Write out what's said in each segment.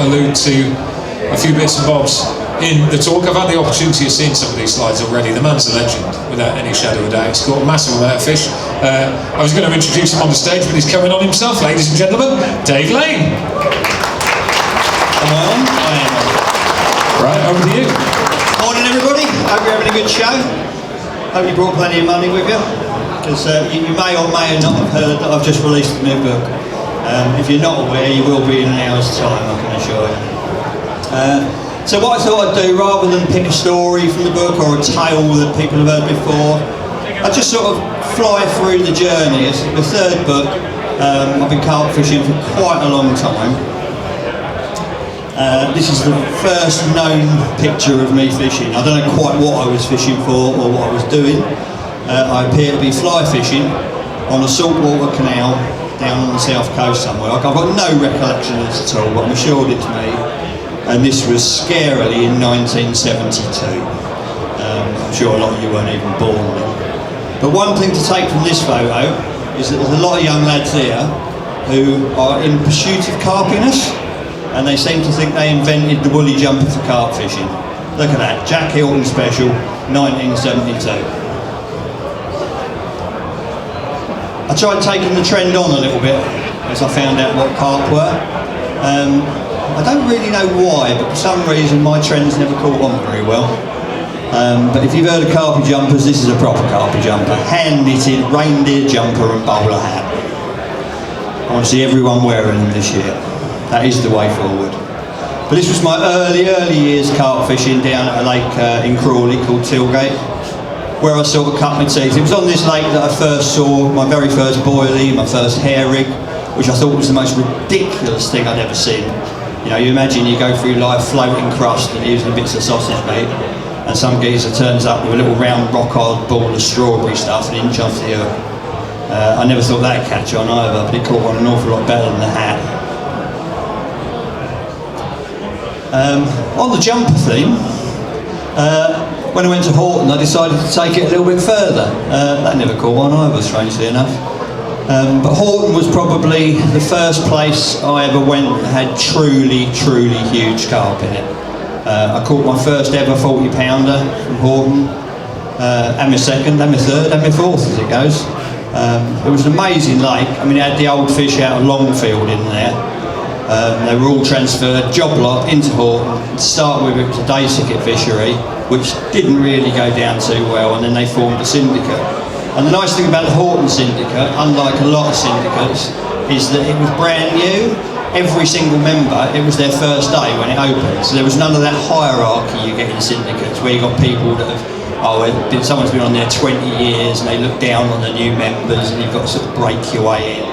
allude to a few bits and bobs in the talk. I've had the opportunity of seeing some of these slides already. The man's a legend, without any shadow of a doubt. He's caught a massive amount of fish. I was going to introduce him on the stage, but he's coming on himself, ladies and gentlemen. Dave Lane. Am I on? I am on. Right, over to you. Morning, everybody. Hope you're having a good show. Hope you brought plenty of money with you, because you may or may not have heard that I've just released a new book. If you're not aware, you will be in an hour's time, I can assure you. So what I thought I'd do, rather than pick a story from the book or a tale that people have heard before, I'd just sort of fly through the journey. It's the third book. I've been carp fishing for quite a long time. This is the first known picture of me fishing. I don't know quite what I was fishing for or what I was doing. I appear to be fly fishing on a saltwater canal down on the south coast somewhere. I've got no recollection of this at all, but I'm assured it's me. And this was scarily in 1972. I'm sure a lot of you weren't even born then. But one thing to take from this photo is that there's a lot of young lads here who are in pursuit of carpiness, and they seem to think they invented the woolly jumper for carp fishing. Look at that, Jack Hilton Special, 1972. I tried taking the trend on a little bit as I found out what carp were. I don't really know why, but for some reason my trends never caught on very well. But if you've heard of carpy jumpers, this is a proper carpy jumper. Hand-knitted reindeer jumper and bowler hat. I want to see everyone wearing them this year. That is the way forward. But this was my early years carp fishing down at a lake in Crawley called Tilgate, where I sort of cut my teeth. It was on this lake that I first saw my very first boilie, my first hair rig, which I thought was the most ridiculous thing I'd ever seen. You know, you imagine you go through life floating crust and using bits of sausage meat, and some geezer turns up with a little round rock hard ball of strawberry stuff an inch off the hook. I never thought that'd catch on either, but it caught on an awful lot better than the hat. On the jumper theme, when I went to Horton, I decided to take it a little bit further. That never caught on either, strangely enough. But Horton was probably the first place I ever went that had truly huge carp in it. I caught my first ever 40 pounder from Horton, and my second, and my third, and my fourth as it goes. It was an amazing lake. I mean, it had the old fish out of Longfield in there. They were all transferred, job lot, into Horton. To start with, it was a day ticket fishery, which didn't really go down too well, and then they formed a syndicate. And the nice thing about the Horton Syndicate, unlike a lot of syndicates, is that it was brand new. Every single member, it was their first day when it opened. So there was none of that hierarchy you get in syndicates, where you got people that have, someone's been on there 20 years and they look down on the new members and you've got to sort of break your way in.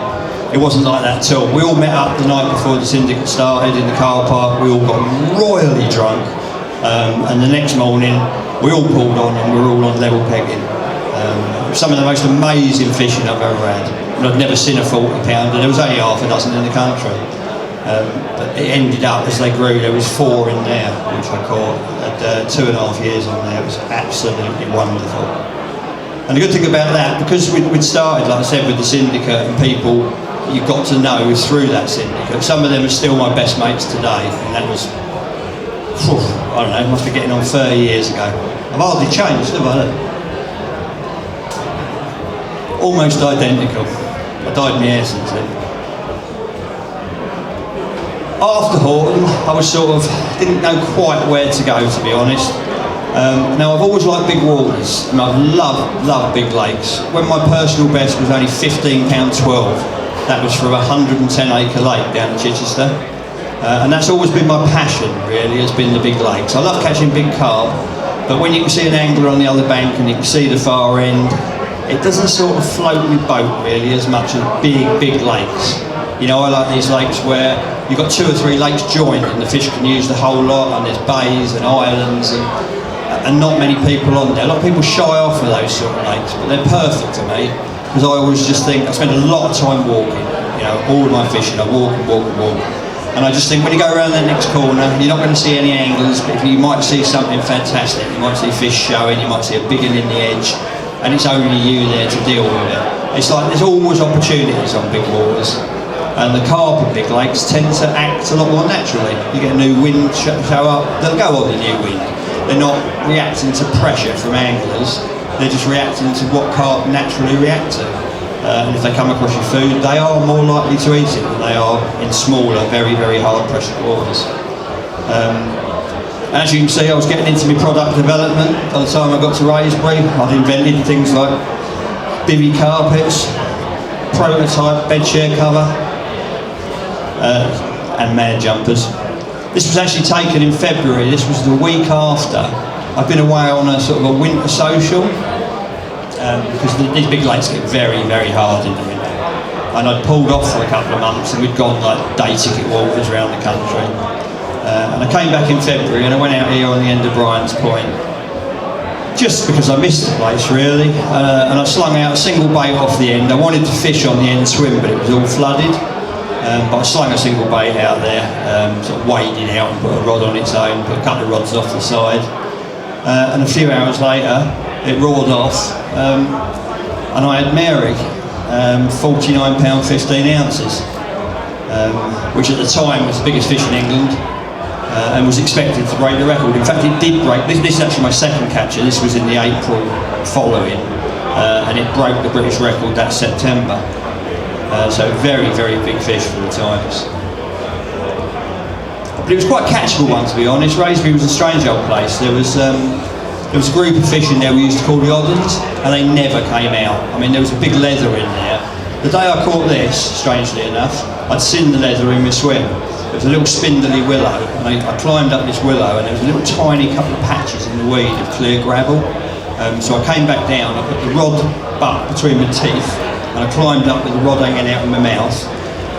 It wasn't like that at all. We all met up the night before the syndicate started in the car park. We all got royally drunk. And the next morning, we all pulled on and we were all on level pegging. Some of the most amazing fishing I've ever had. And I've never seen a 40 pounder. There was only half a dozen in the country. But it ended up, as they grew, there was 4 in there, which I caught. At 2.5 years on there. It was absolutely wonderful. And the good thing about that, because we'd started, like I said, with the syndicate and people you got to know through that syndicate. Some of them are still my best mates today, and that was, I don't know, must be getting on 30 years ago. I've hardly changed, have I? Almost identical. I dyed my hair since then. After Horton, I was didn't know quite where to go, to be honest. Now, I've always liked big waters, and I've loved big lakes. When my personal best was only £15.12, that was for a 110-acre lake down in Chichester. And that's always been my passion, really, has been the big lakes. I love catching big carp, but when you can see an angler on the other bank and you can see the far end, it doesn't sort of float my boat, really, as much as big lakes. You know, I like these lakes where you've got 2 or 3 lakes joined and the fish can use the whole lot, and there's bays and islands and not many people on there. A lot of people shy off of those sort of lakes, but they're perfect to me, because I always just think, I spend a lot of time walking, you know, all of my fishing, I walk. And I just think when you go around that next corner, you're not going to see any anglers, but you might see something fantastic. You might see fish showing, you might see a big one in the edge, and it's only you there to deal with it. It's like there's always opportunities on big waters. And the carp in big lakes tend to act a lot more naturally. You get a new wind show up, they'll go on the new wind. They're not reacting to pressure from anglers, they're just reacting to what carp naturally react to. And if they come across your food, they are more likely to eat it than they are in smaller, very, very hard pressured waters. As you can see, I was getting into my product development. By the time I got to Raisbury, I'd invented things like bivvy carpets, prototype bedshear cover, and mad jumpers. This was actually taken in February. This was the week after I'd been away on a sort of a winter social, because these big lakes get very, very hard in the winter. And I'd pulled off for a couple of months, and we'd gone like day ticket walkers around the country. And I came back in February, and I went out here on the end of Bryant's Point, just because I missed the place really, and I slung out a single bait off the end. I wanted to fish on the end swim, but it was all flooded. But I slung a single bait out there, sort of waded out and put a rod on its own, put a couple of rods off the side. And a few hours later, it roared off, and I had Mary, 49 pound 15 ounces, which at the time was the biggest fish in England, and was expected to break the record. In fact, it did break. This is actually my second capture. This was in the April following, and it broke the British record that September. So very, very big fish for the times. But it was quite a catchable one, to be honest. Raisbury was a strange old place. There was a group of fish in there we used to call the Oddens, and they never came out. I mean, there was a big leather in there. The day I caught this, strangely enough, I'd seen the leather in my swim. There was a little spindly willow, and I climbed up this willow, and there was a little tiny couple of patches in the weed of clear gravel. So I came back down, I put the rod butt between my teeth, and I climbed up with the rod hanging out of my mouth,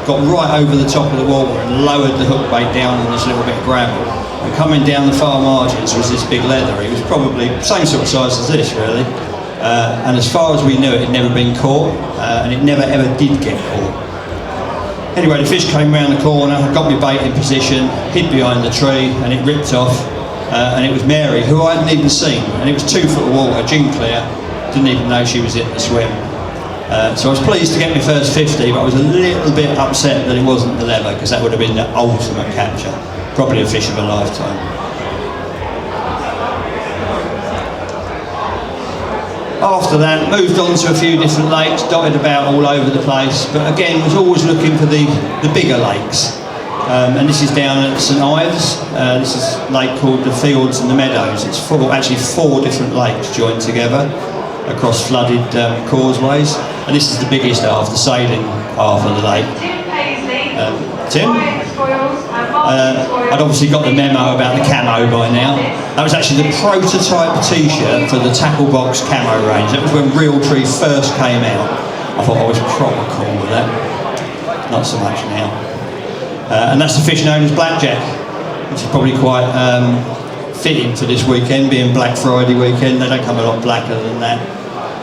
got right over the top of the water and lowered the hook bait down on this little bit of gravel. And coming down the far margins was this big leather. It was probably the same sort of size as this, really. And as far as we knew, it had never been caught, and it never ever did get caught. Anyway, the fish came round the corner, I got my bait in position, hid behind the tree, and it ripped off. And it was Mary, who I hadn't even seen. And it was 2 foot of water, gin clear, didn't even know she was in the swim. So I was pleased to get my first 50, but I was a little bit upset that it wasn't the leather, because that would have been the ultimate capture. Probably a fish of a lifetime. After that, moved on to a few different lakes, dotted about all over the place, but again was always looking for the bigger lakes. And this is down at St Ives. This is a lake called the Fields and the Meadows. It's actually 4 different lakes joined together across flooded causeways, and this is the biggest half, the sailing half of the lake. Tim? I'd obviously got the memo about the camo by now. That was actually the prototype t-shirt for the Tackle Box camo range. That was when Realtree first came out. I thought I was proper cool with that. Not so much now. And that's the fish known as blackjack, which is probably quite fitting for this weekend, being Black Friday weekend. They don't come a lot blacker than that.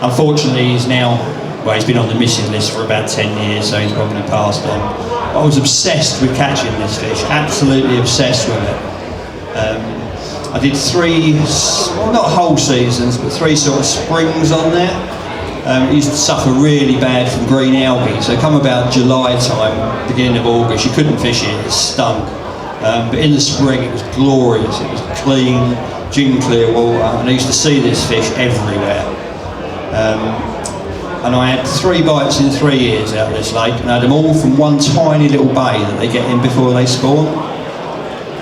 Unfortunately, he's now, well, he's been on the missing list for about 10 years, so he's probably passed on. I was obsessed with catching this fish, absolutely obsessed with it. I did 3, well, not whole seasons, but 3 sort of springs on there. It used to suffer really bad from green algae, so come about July time, beginning of August, you couldn't fish it, it stunk. But in the spring it was glorious, it was clean, gin clear water, and I used to see this fish everywhere. And I had 3 bites in 3 years out of this lake, and I had them all from one tiny little bay that they get in before they spawn.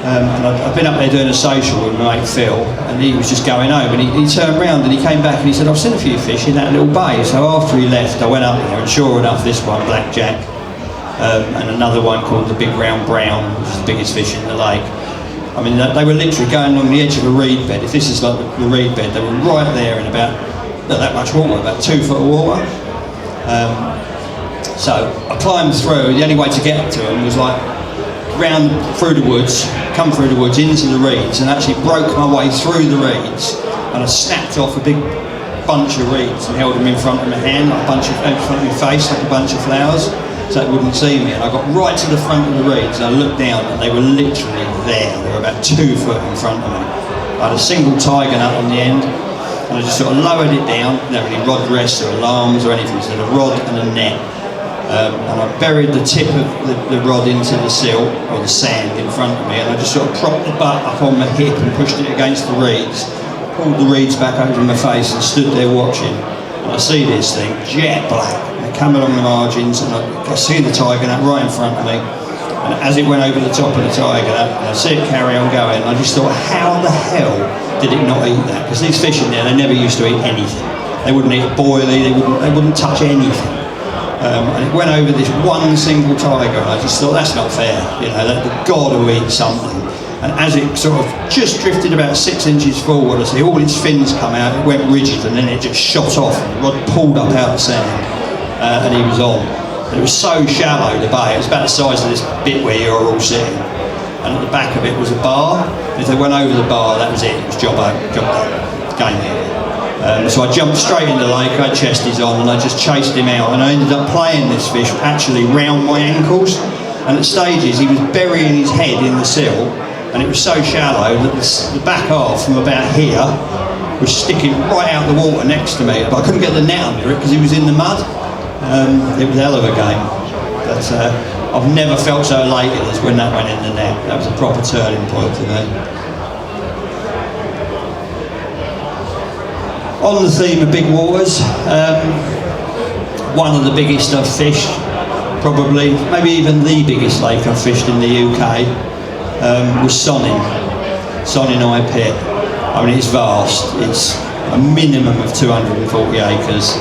And I've been up there doing a social with my mate Phil, and he was just going home, and he turned round and he came back and he said, I've seen a few fish in that little bay. So after he left, I went up there, and sure enough, this one, blackjack, and another one called the big round brown, which is the biggest fish in the lake. I mean, they were literally going along the edge of a reed bed. If this is like the reed bed, they were right there in about, not that much water, about 2 foot of water. So I climbed through. The only way to get to them was like round through the woods, come through the woods into the reeds, and actually broke my way through the reeds, and I snapped off a big bunch of reeds and held them in front of my hand, like a bunch of, in front of my face, like a bunch of flowers, so it wouldn't see me. And I got right to the front of the reeds, and I looked down, and they were literally there. They were about 2 foot in front of me. I had a single tiger nut on the end, and I just sort of lowered it down. There were any rod rests or alarms or anything, so a rod and a net. and I buried the tip of the rod into the silt, or the sand in front of me, and I just sort of propped the butt up on my hip and pushed it against the reeds, pulled the reeds back over my face and stood there watching. And I see this thing, jet black. I come along the margins and I see the tiger nut right in front of me. And as it went over the top of the tiger nut, and I see it carry on going, I just thought, how the hell did it not eat that? Because these fish in there, they never used to eat anything. They wouldn't eat a boilie, they wouldn't touch anything. And it went over this one single tiger, and I just thought, that's not fair. You know, they've got to eat something. And as it sort of just drifted about 6 inches forward, I see all its fins come out, it went rigid, and then it just shot off, and the rod pulled up out of the sand, and he was on. And it was so shallow, the bay, it was about the size of this bit where you're all sitting. And at the back of it was a bar. If they went over the bar, that was it was job done, game over. So I jumped straight in the lake, I had chesties on, and I just chased him out, and I ended up playing this fish actually round my ankles. And at stages he was burying his head in the sill, and it was so shallow that the back half from about here was sticking right out the water next to me, but I couldn't get the net under it because he was in the mud. It was a hell of a game, but I've never felt so elated as when that went in the net. That was a proper turning point for me. On the theme of big waters, one of the biggest I've fished, probably, maybe even the biggest lake I've fished in the UK, was Sonning Eye Pit. I mean, it's vast. It's a minimum of 240 acres.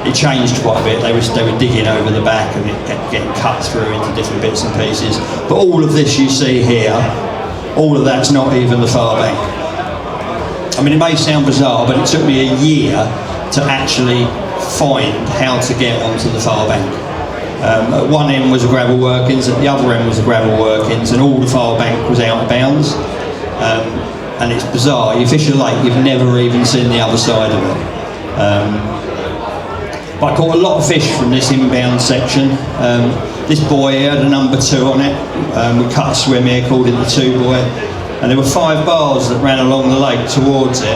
It changed quite a bit. They were digging over the back and it kept getting cut through into different bits and pieces. But all of this you see here, all of that's not even the far bank. I mean, it may sound bizarre, but it took me a year to actually find how to get onto the far bank. At one end was a gravel workings, at the other end was a gravel workings, and all the far bank was out of bounds. And it's bizarre, you fish a lake, you've never even seen the other side of it. But I caught a lot of fish from this inbound section. This buoy here had a number 2 on it. We cut a swim here, called it the 2 buoy. And there were 5 bars that ran along the lake towards it.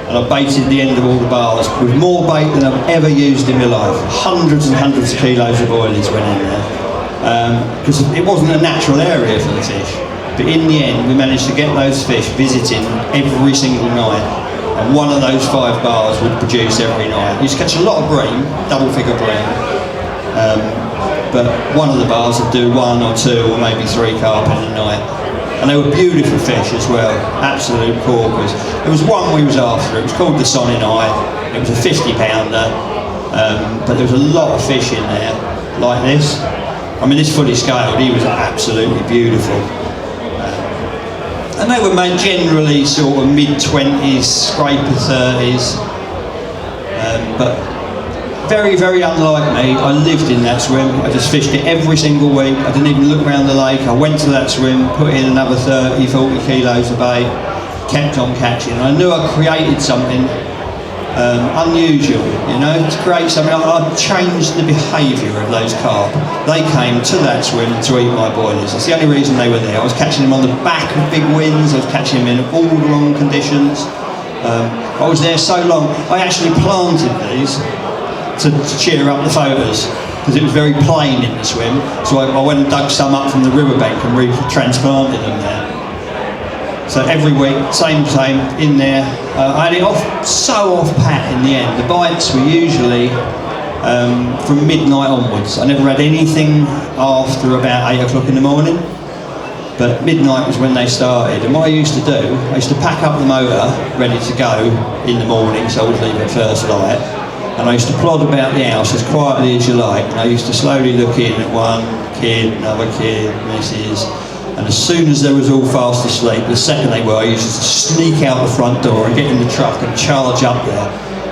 And I baited the end of all the bars with more bait than I've ever used in my life. Hundreds and hundreds of kilos of oilies went in there. Because it wasn't a natural area for the fish. But in the end, we managed to get those fish visiting every single night. And one of those 5 bars would produce every night. You used to catch a lot of bream, double-figure bream. But one of the bars would do 1 or 2 or maybe 3 carp in a night. And they were beautiful fish as well, absolute corkers. There was one we was after, it was called the Sonning Eye. It was a 50-pounder, but there was a lot of fish in there, like this. I mean, this fully scaled, he was absolutely beautiful. And they were made generally sort of mid-20s, scraper 30s, but very, very unlike me. I lived in that swim. I just fished it every single week. I didn't even look around the lake. I went to that swim, put in another 30, 40 kilos of bait, kept on catching. And I knew I created something unusual, you know, to create something. I'd changed the behaviour of those carp. They came to that swim to eat my boilies. That's the only reason they were there. I was catching them on the back of big winds. I was catching them in all the wrong conditions. I was there so long. I actually planted these to cheer up the photos, because it was very plain in the swim. So I went and dug some up from the riverbank and transplanted them there. So every week, same in there. I had it so off pat in the end. The bites were usually from midnight onwards. I never had anything after about 8 o'clock in the morning. But midnight was when they started. And what I used to do, I used to pack up the motor ready to go in the morning, so I would leave at first light. And I used to plod about the house as quietly as you like. And I used to slowly look in at one kid, another kid, missus. And as soon as they was all fast asleep, the second they were, I used to sneak out the front door and get in the truck and charge up there.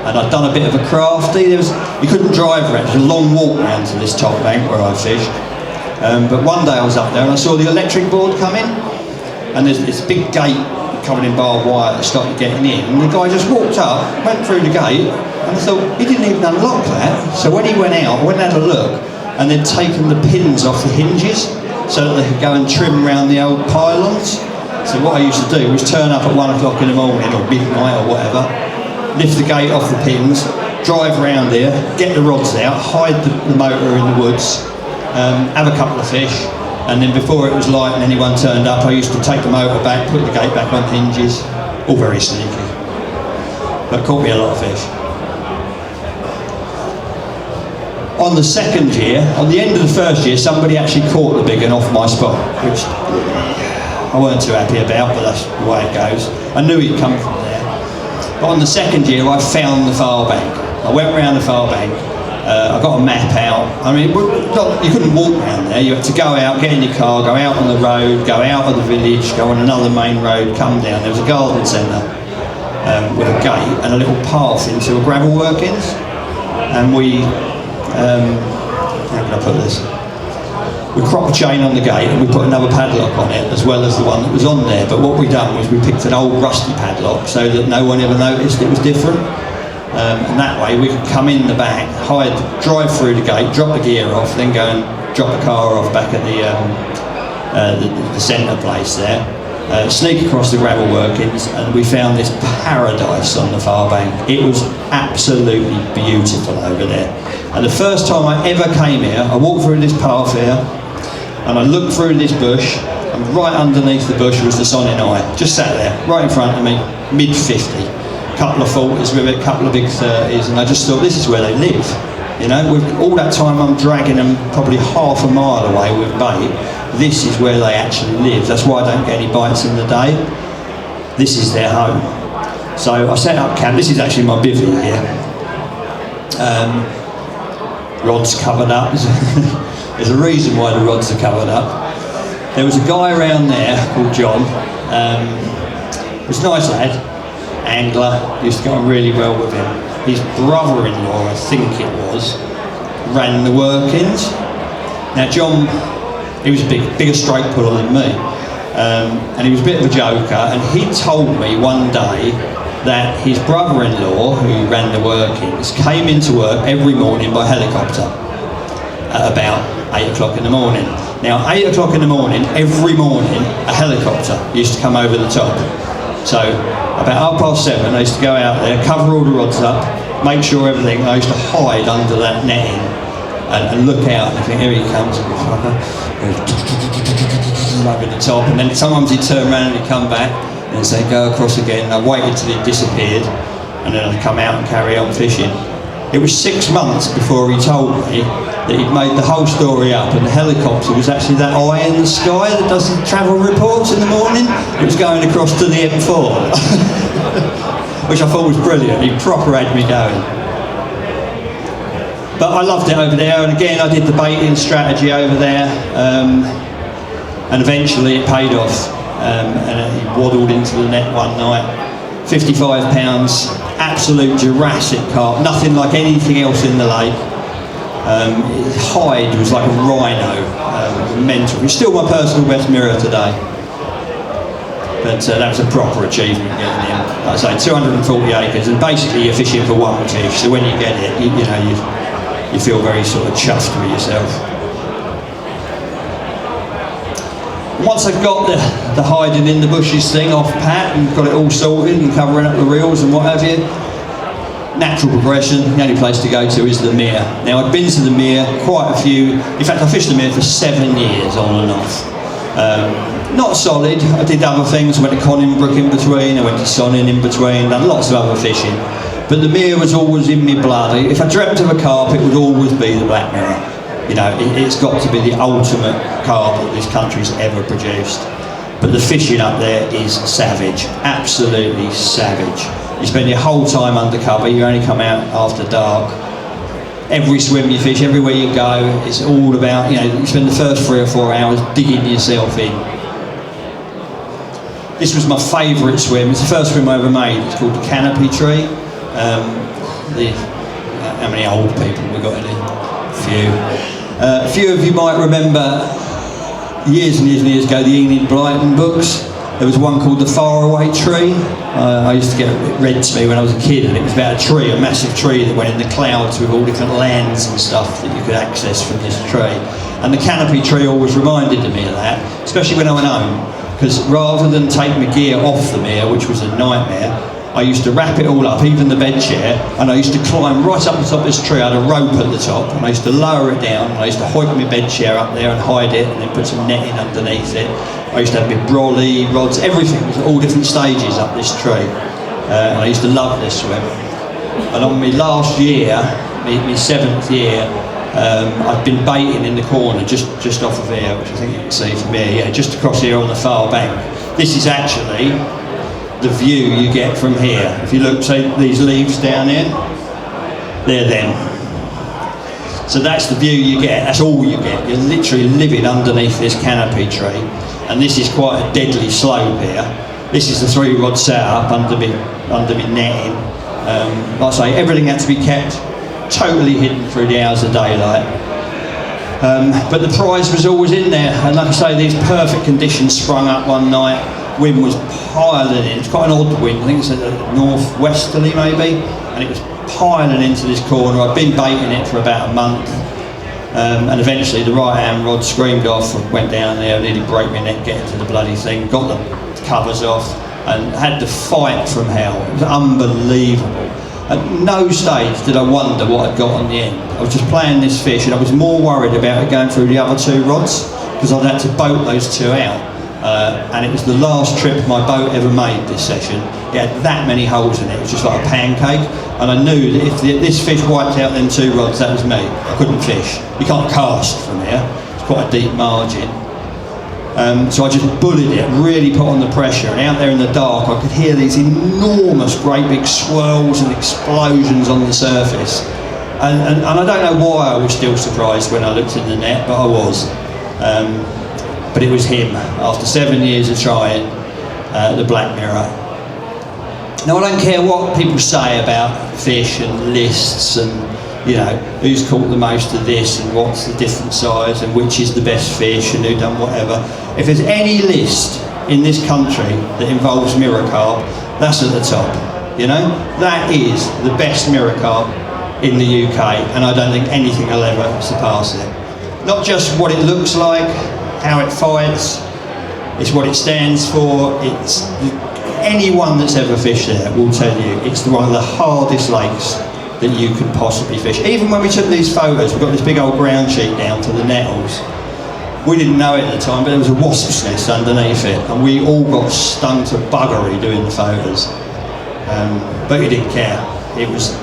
And I'd done a bit of a crafty. You couldn't drive around. It was a long walk round to this top bank where I fished. But one day I was up there and I saw the electric board come in. And there's this big gate covered in barbed wire that stopped you getting in. And the guy just walked up, went through the gate, and I thought, he didn't even unlock that. So when he went out, I went and had a look, and they'd taken the pins off the hinges so that they could go and trim around the old pylons. So what I used to do was turn up at 1 o'clock in the morning, or midnight or whatever, lift the gate off the pins, drive around here, get the rods out, hide the motor in the woods, have a couple of fish, and then before it was light and anyone turned up, I used to take the motor back, put the gate back on hinges, all very sneaky, but caught me a lot of fish. On the second year, on the end of the first year, somebody actually caught the big one off my spot, which I weren't too happy about, but that's the way it goes. I knew he'd come from there. But on the second year, I found the far bank. I went around the far bank, I got a map out. I mean, you couldn't walk around there. You had to go out, get in your car, go out on the road, go out of the village, go on another main road, come down. There was a garden centre with a gate and a little path into a gravel workings. And we, how can I put this? We cropped a chain on the gate and we put another padlock on it as well as the one that was on there. But what we done was we picked an old rusty padlock so that no one ever noticed it was different. And that way we could come in the back, drive through the gate, drop the gear off, then go and drop the car off back at the centre place there, sneak across the gravel workings, and we found this paradise on the far bank. It was absolutely beautiful over there. And the first time I ever came here, I walked through this path here, and I looked through this bush, and right underneath the bush was the Sonning Eye, just sat there, right in front of me, mid-50. Couple of 40s with it, couple of big 30s, and I just thought, this is where they live. You know, with all that time I'm dragging them probably half a mile away with bait, this is where they actually live. That's why I don't get any bites in the day. This is their home. So I set up camp. This is actually my bivvy here. Rods covered up. There's a reason why the rods are covered up. There was a guy around there called John. He was a nice lad. Angler, used to get on really well with him. His brother-in-law, I think it was, ran the workings. Now John, he was a bigger straight puller than me, and he was a bit of a joker, and he told me one day that his brother-in-law, who ran the workings, came into work every morning by helicopter at about 8 o'clock in the morning. Now 8 o'clock in the morning, every morning, a helicopter used to come over the top. So about 7:30, I used to go out there, cover all the rods up, make sure everything. I used to hide under that netting and look out and think, here he comes, over the top. And then sometimes he'd turn around and he'd come back and say, go across again. And I waited till he disappeared, and then I'd come out and carry on fishing. It was 6 months before he told me that he'd made the whole story up, and the helicopter was actually that eye in the sky that does the travel reports in the morning. It was going across to the M4, which I thought was brilliant. He proper had me going. But I loved it over there, and again I did the baiting strategy over there, and eventually it paid off. And he waddled into the net one night, 55 pounds, absolute Jurassic carp, nothing like anything else in the lake. His hide was like a rhino, mental. He's still my personal best mirror today. But that was a proper achievement getting him. Like I say, 240 acres, and basically you're fishing for one fish, so when you get it, you feel very sort of chuffed with yourself. Once I've got the hiding in the bushes thing off pat and got it all sorted and covering up the reels and what have you, natural progression, the only place to go to is the Mere. Now I'd been to the Mere quite a few, in fact I fished the Mere for 7 years on and off. Not solid, I did other things, I went to Coninbrook in between, I went to Sonning in between, done lots of other fishing. But the Mere was always in my blood. If I dreamt of a carp, it would always be the Black Mirror. You know, it's got to be the ultimate carp that this country's ever produced. But the fishing up there is savage, absolutely savage. You spend your whole time undercover, you only come out after dark. Every swim you fish, everywhere you go, it's all about, you spend the first 3 or 4 hours digging yourself in. This was my favourite swim, it's the first swim I ever made, it's called the Canopy Tree. How many old people we got in here? A few of you might remember years and years and years ago the Enid Blyton books. There was one called The Faraway Tree. I used to get it read to me when I was a kid, and it was about a tree, a massive tree that went in the clouds with all different lands and stuff that you could access from this tree. And the Canopy Tree always reminded me of that, especially when I went home, because rather than take my gear off the Mere, which was a nightmare, I used to wrap it all up, even the bed chair, and I used to climb right up the top of this tree. I had a rope at the top, and I used to lower it down, and I used to hoik my bed chair up there and hide it, and then put some netting underneath it. I used to have my brolly, rods, everything was at all different stages up this tree. And I used to love this swim. And on my last year, my 7th year, I'd been baiting in the corner, just off of here, which I think you can see from here, yeah, just across here on the far bank. This is actually the view you get from here. If you look, say, these leaves down here, they're them. So that's the view you get, that's all you get. You're literally living underneath this canopy tree, and this is quite a deadly slope here. This is the 3-rod setup under me netting. Like I say, everything had to be kept totally hidden through the hours of daylight. But the prize was always in there, and like I say, these perfect conditions sprung up one night. Wind was piling in. It's quite an odd wind. I think it's a northwesterly maybe, and it was piling into this corner. I'd been baiting it for about a month, and eventually the right-hand rod screamed off. I went down there, nearly broke my neck getting to the bloody thing. Got the covers off, and had to fight from hell. It was unbelievable. At no stage did I wonder what I'd got on the end. I was just playing this fish, and I was more worried about it going through the other 2 rods, because I'd had to boat those 2 out. And it was the last trip my boat ever made this session. It had that many holes in it, it was just like a pancake. And I knew that if this fish wiped out them 2 rods, that was me. I couldn't fish. You can't cast from here, it's quite a deep margin. So I just bullied it, really put on the pressure, and out there in the dark I could hear these enormous great big swirls and explosions on the surface. And I don't know why I was still surprised when I looked in the net, but I was. But it was him, after 7 years of trying, the black mirror. Now I don't care what people say about fish and lists and, you know, who's caught the most of this and what's the different size and which is the best fish and who done whatever. If there's any list in this country that involves mirror carp, that's at the top, you know? That is the best mirror carp in the UK, and I don't think anything will ever surpass it. Not just what it looks like, how it fights, it's what it stands for. It's anyone that's ever fished there will tell you it's one of the hardest lakes that you could possibly fish. Even when we took these photos, we've got this big old ground sheet down to the nettles. We didn't know it at the time, but there was a wasp's nest underneath it, and we all got stung to buggery doing the photos. But you didn't care. It was,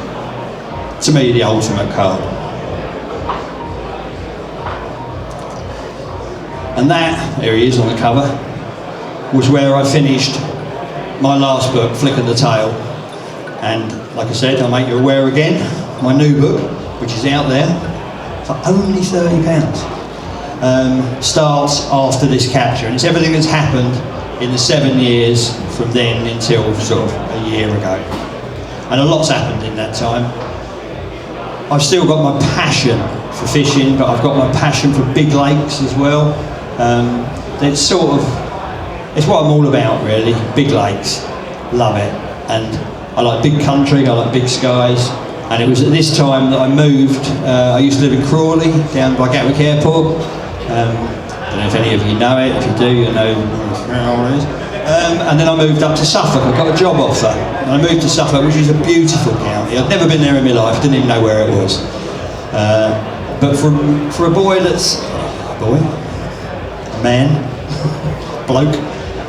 to me, the ultimate carp. And that, there he is on the cover, was where I finished my last book, Flick of the Tail. And like I said, I'll make you aware again, my new book, which is out there for only £30, starts after this capture. And it's everything that's happened in the 7 years from then until sort of a year ago. And a lot's happened in that time. I've still got my passion for fishing, but I've got my passion for big lakes as well. It's sort of, it's what I'm all about really, big lakes, love it. And I like big country, I like big skies. And it was at this time that I moved. I used to live in Crawley, down by Gatwick Airport. I don't know if any of you know it, if you do, you know where it is. And then I moved up to Suffolk, I got a job offer. And I moved to Suffolk, which is a beautiful county. I'd never been there in my life, didn't even know where it was. But for a boy that's, man, bloke,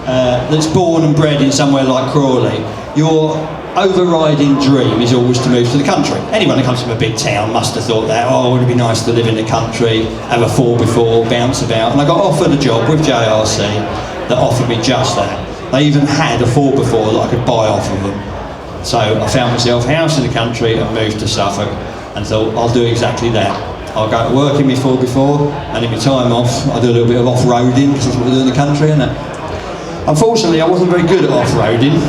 that's born and bred in somewhere like Crawley, your overriding dream is always to move to the country. Anyone who comes from a big town must have thought that, oh, would it be nice to live in the country, have a 4x4, bounce about. And I got offered a job with JRC that offered me just that. They even had a 4x4 that I could buy off of them. So I found myself a house in the country and moved to Suffolk and thought, I'll do exactly that. I'll go to work in my 4x4, and in my time off, I'll do a little bit of off-roading, because that's what we do in the country, isn't it? Unfortunately, I wasn't very good at off-roading.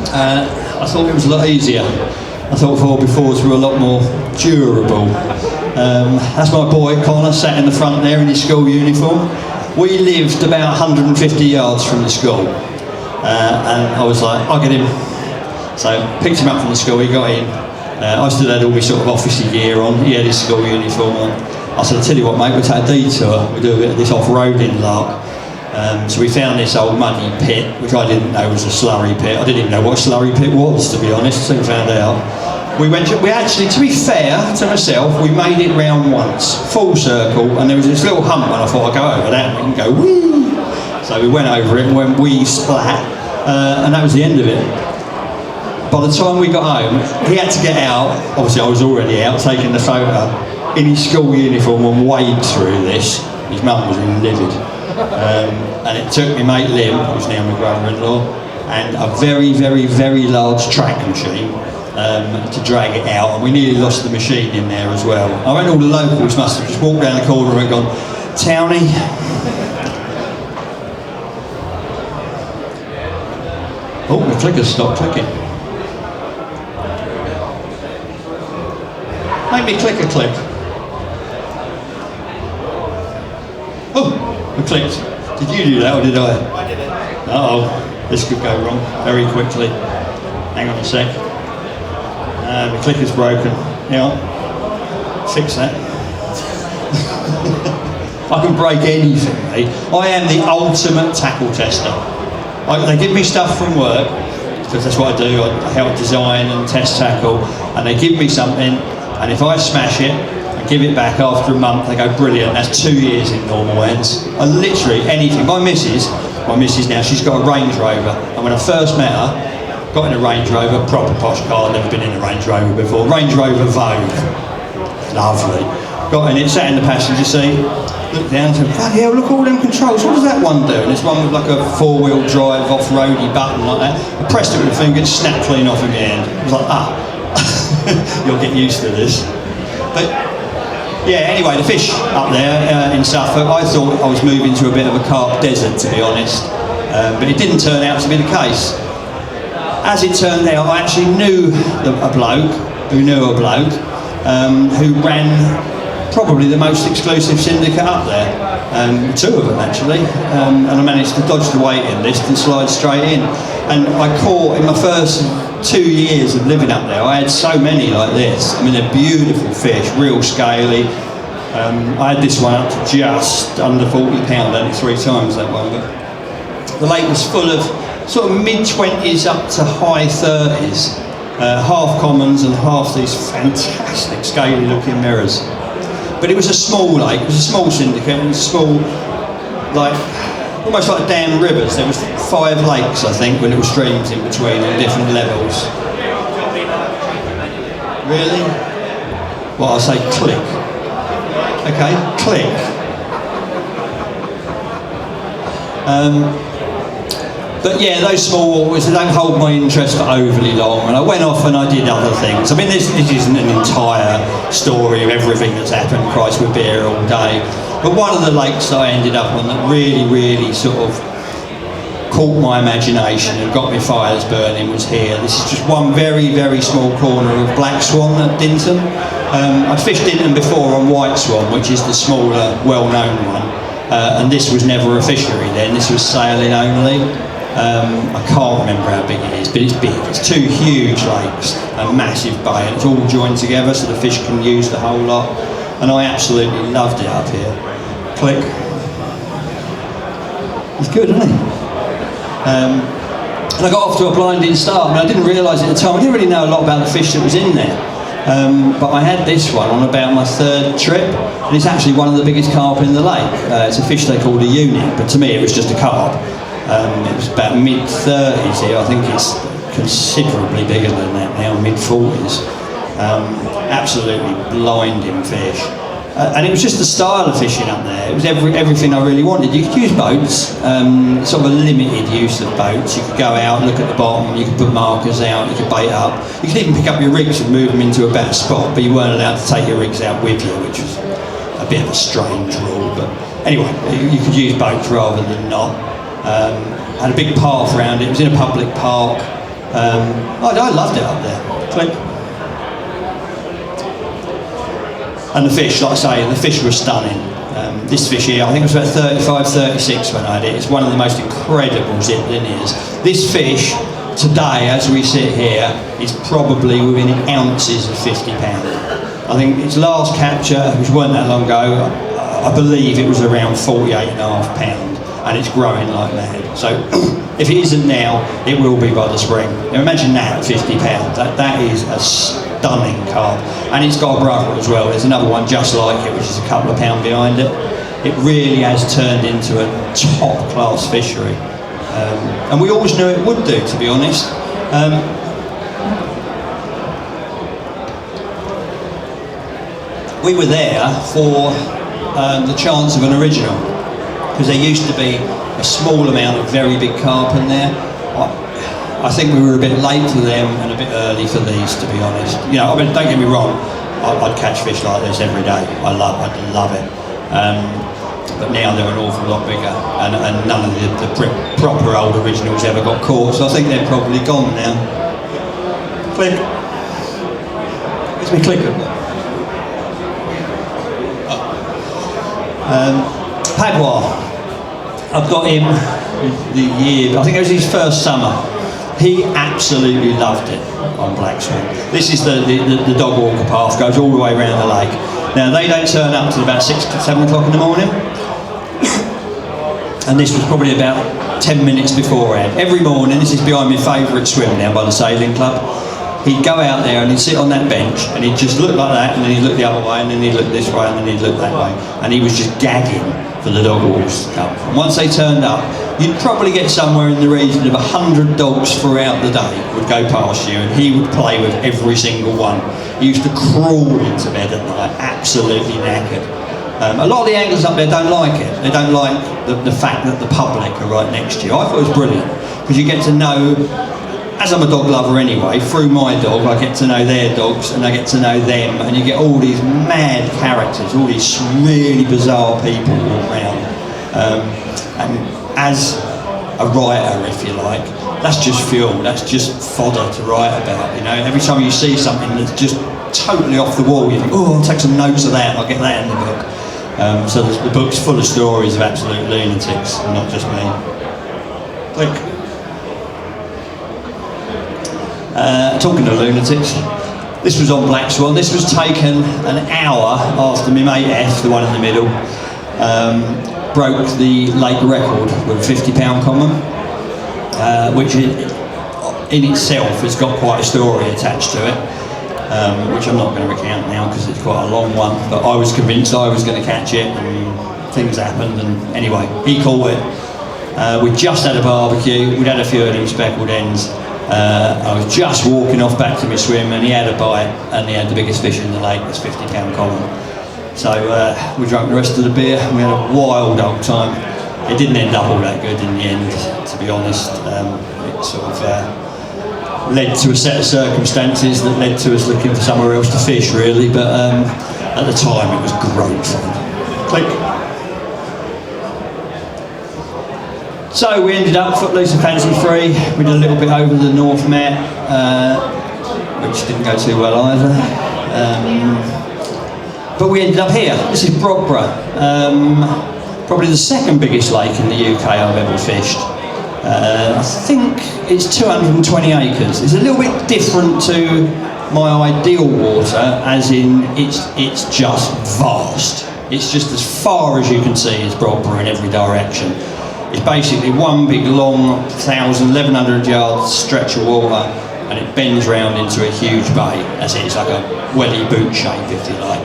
I thought it was a lot easier. I thought 4x4s were a lot more durable. That's my boy, Connor, sat in the front there in his school uniform. We lived about 150 yards from the school. And I was like, I'll get him. So, picked him up from the school, he got in. I still had all my sort of officey gear on, he had his school uniform on. I said, I'll tell you what mate, we'll take a detour, we'll do a bit of this off-roading lark. So we found this old muddy pit, which I didn't know was a slurry pit. I didn't even know what a slurry pit was, to be honest, soon found out. We actually, to be fair to myself, we made it round once, full circle, and there was this little hump, and I thought I'd go over that and we can go whee! So we went over it and went wee splat, and that was the end of it. By the time we got home, he had to get out, obviously I was already out taking the photo, in his school uniform and wade through this. His mum was livid. And it took me mate Lim, who's now my brother-in-law, and a very, very, very large track machine to drag it out, and we nearly lost the machine in there as well. I reckon all the locals must have just walked down the corner and gone, Townie. Oh, the clicker's stopped clicking. Make me click a click. Oh, it clicked. Did you do that or did I? I did it. Uh-oh, this could go wrong very quickly. Hang on a sec. The clicker's broken. Now, fix that. I can break anything, mate. I am the ultimate tackle tester. They give me stuff from work, because that's what I do. I help design and test tackle, and they give me something, and if I smash it, give it back after a month, they go, brilliant, that's 2 years in normal ends. I literally, anything. My missus now, she's got a Range Rover, and when I first met her, got in a Range Rover, proper posh car, never been in a Range Rover before, Range Rover Vogue, lovely. Got in it, sat in the passenger seat, looked down and said, bloody hell, look at all them controls, what does that one do? And this one with like a 4-wheel drive, off-roady button like that. I pressed it with a finger, it snapped clean off in my hand. I was like, you'll get used to this. But yeah, anyway, the fish up there in Suffolk, I thought I was moving to a bit of a carp desert, to be honest, but it didn't turn out to be the case. As it turned out, I actually knew a bloke who who ran probably the most exclusive syndicate up there, 2 of them actually, and I managed to dodge the waiting list and slide straight in. And I caught, in my first 2 years of living up there, I had so many like this. I mean, they're beautiful fish, real scaly. I had this one up to just under 40 pound, only 3 times that one. But the lake was full of sort of mid-20s up to high 30s, half commons and half these fantastic scaly looking mirrors. But it was a small lake, it was a small syndicate, it was small, like, almost like damn rivers. There was 5 lakes, I think, with little streams in between on different levels. Really? Well, I'll say click. Okay, click. But yeah, those small waters, they don't hold my interest for overly long, and I went off and I did other things. I mean, this isn't an entire story of everything that's happened, Christ, we're beer all day. But one of the lakes that I ended up on that really, really sort of caught my imagination and got my fires burning was here. This is just one very, very small corner of Black Swan at Dinton. I'd fished Dinton before on White Swan, which is the smaller, well-known one. And this was never a fishery then, this was sailing only. I can't remember how big it is, but it's big. It's 2 huge lakes, a massive bay, and it's all joined together so the fish can use the whole lot. And I absolutely loved it up here. Click. It's good, isn't it? And I got off to a blinding start. I mean, I didn't realise at the time, I didn't really know a lot about the fish that was in there. But I had this one on about my 3rd trip, and it's actually one of the biggest carp in the lake. It's a fish they called a unit, but to me it was just a carp. It was about mid-30s here. I think it's considerably bigger than that now, mid-40s. Absolutely blinding fish. And it was just the style of fishing up there. It was everything I really wanted. You could use boats, sort of a limited use of boats. You could go out, look at the bottom, you could put markers out, you could bait up. You could even pick up your rigs and move them into a better spot, but you weren't allowed to take your rigs out with you, which was a bit of a strange rule. But anyway, you could use boats rather than not. Had a big path around it. It was in a public park. I loved it up there. Click. And the fish, like I say, the fish were stunning. This fish here, I think it was about 35, 36 when I had it. It's one of the most incredible zip linears. This fish, today, as we sit here, is probably within ounces of 50 pounds. I think its last capture, which weren't that long ago, I believe it was around 48.5 pounds. and it's growing like mad. So if it isn't now, it will be by the spring. Now imagine that at £50. That is a stunning carp, and it's got a brother as well. There's another one just like it, which is a couple of pound behind it. It really has turned into a top-class fishery, and we always knew it would do, to be honest. We were there for the chance of an original, because there used to be a small amount of very big carp in there. I think we were a bit late for them and a bit early for these, to be honest. You know, I mean, don't get me wrong, I'd catch fish like this every day. I'd love it. But now they're an awful lot bigger, and none of the proper old originals ever got caught, so I think they're probably gone now. Click. Where's my clicker? Padua. I've got him the year, I think it was his first summer. He absolutely loved it on Black Swan. This is the dog walker path, goes all the way around the lake. Now they don't turn up till about 6 to 7 o'clock in the morning. And this was probably about 10 minutes beforehand. Every morning, this is behind my favourite swim now by the sailing club. He'd go out there and he'd sit on that bench and he'd just look like that, and then he'd look the other way, and then he'd look this way, and then he'd look that way. And he was just gagging for the dog walkers to come. And once they turned up, you'd probably get somewhere in the region of 100 dogs throughout the day would go past you, and he would play with every single one. He used to crawl into bed at night, absolutely knackered. A lot of the anglers up there don't like it. They don't like the fact that the public are right next to you. I thought it was brilliant, because you get to know, as I'm a dog lover anyway, through my dog I get to know their dogs, and I get to know them, and you get all these mad characters, all these really bizarre people all around. And as a writer, if you like, that's just fuel, that's just fodder to write about, you know. Every time you see something that's just totally off the wall, you think, oh, I'll take some notes of that, I'll get that in the book. So the book's full of stories of absolute lunatics, and not just me. Click. Talking of lunatics, this was on Black Swan. This was taken an hour after my mate F, the one in the middle, broke the lake record with a £50 common, which in itself has got quite a story attached to it, which I'm not going to recount now because it's quite a long one, but I was convinced I was going to catch it, and things happened, and anyway, he caught it. We just had a barbecue, we'd had a few of them speckled ends. I was just walking off back to my swim, and he had a bite, and he had the biggest fish in the lake, this £50 common. So we drank the rest of the beer, and we had a wild old time. It didn't end up all that good in the end, to be honest. It sort of led to a set of circumstances that led to us looking for somewhere else to fish, really, but at the time it was great fun. Click. So we ended up Footloose and Fancy Free. We did a little bit over the North Met, which didn't go too well either. But we ended up here. This is Brogborough, probably the second biggest lake in the UK I've ever fished. I think it's 220 acres. It's a little bit different to my ideal water, as in it's just vast. It's just as far as you can see is Brogborough in every direction. It's basically one big long 1,100 yards stretch of water, and it bends round into a huge bay. That's it, it's like a welly boot shape, if you like.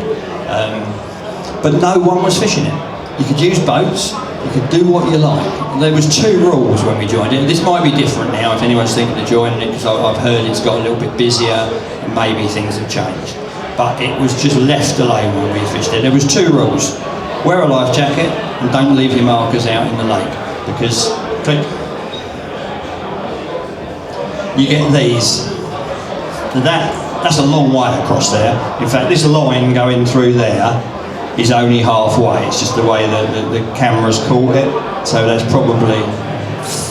But no one was fishing it. You could use boats, you could do what you like. There was 2 rules when we joined it. This might be different now if anyone's thinking of joining it, because I've heard it's got a little bit busier, and maybe things have changed. But it was just left alone when we fished it. There was 2 rules. Wear a life jacket, and don't leave your markers out in the lake. Because you get these. That's a long way across there. In fact, this line going through there is only halfway. It's just the way that the camera's caught it. So that's probably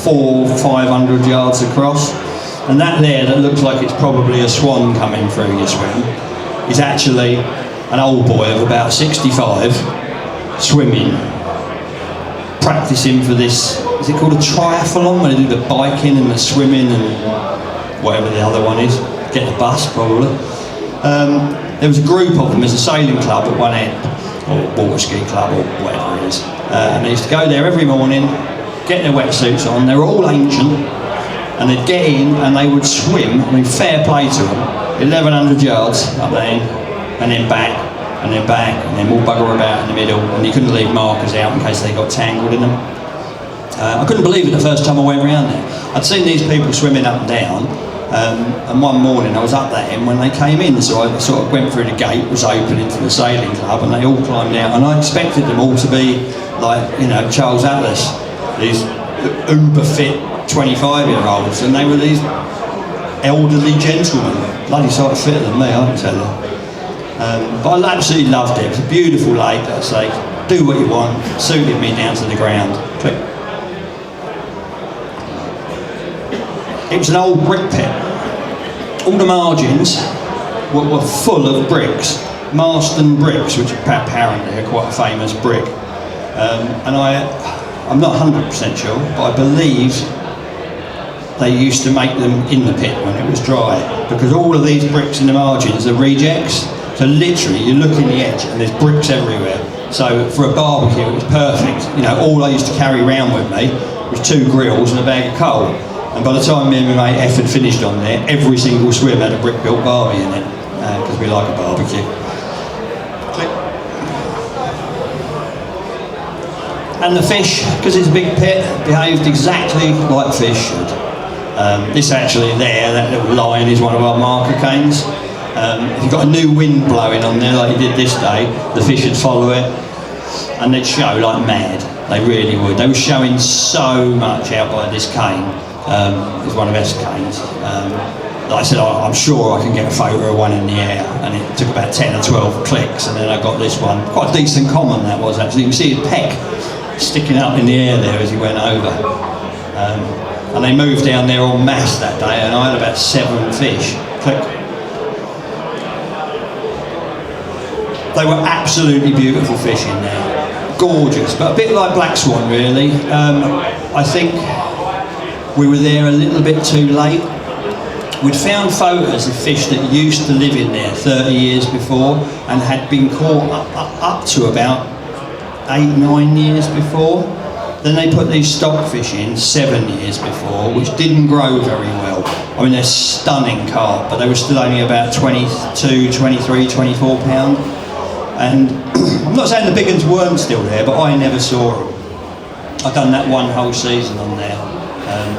400-500 yards across. And that there, that looks like it's probably a swan coming through your swim, is actually an old boy of about 65 swimming, practicing for this, is it called a triathlon, where they do the biking and the swimming and whatever the other one is, get the bus probably. There was a group of them, there's a sailing club at one end, or water ski club or whatever it is, and they used to go there every morning, get their wetsuits on. They're all ancient, and they'd get in and they would swim. I mean, fair play to them. 1,100 yards up there, and then back, and then back, and then all bugger about in the middle, and you couldn't leave markers out in case they got tangled in them. I couldn't believe it the first time I went around there. I'd seen these people swimming up and down, and one morning I was up that end when they came in, so I sort of went through the gate, was open into the sailing club, and they all climbed out, and I expected them all to be like, you know, Charles Atlas, these uber fit 25-year-olds, and they were these elderly gentlemen, bloody sight fitter than me, I can tell you. But I absolutely loved it. It was a beautiful lake, I say. Do what you want, suited me down to the ground. Click. It was an old brick pit. All the margins were full of bricks, Marston bricks, which apparently are quite a famous brick. And I'm not 100% sure, but I believe they used to make them in the pit when it was dry, because all of these bricks in the margins are rejects. So literally, you look in the edge and there's bricks everywhere. So for a barbecue, it was perfect. You know, all I used to carry around with me was 2 grills and a bag of coal. And by the time me and my mate F had finished on there, every single swim had a brick-built barbie in it, because we like a barbecue. Click. And the fish, because it's a big pit, behaved exactly like fish should. This actually there, that little line is one of our marker canes. If you've got a new wind blowing on there like you did this day, the fish would follow it and they'd show like mad. They really would. They were showing so much out by this cane. It's one of S canes. Like I said, I'm sure I can get a photo of one in the air, and it took about 10 or 12 clicks, and then I got this one. Quite a decent common that was actually. You can see his peck sticking up in the air there as he went over. And they moved down there en masse that day, and I had about 7 fish. Click. They were absolutely beautiful fish in there. Gorgeous, but a bit like Black Swan really. I think we were there a little bit too late. We'd found photos of fish that used to live in there 30 years before and had been caught up to about 8-9 years before. Then they put these stockfish in 7 years before, which didn't grow very well. I mean, they're stunning carp, but they were still only about 22, 23, 24 pound. And I'm not saying the big ones weren't still there, but I never saw them. I'd done that one whole season on there, and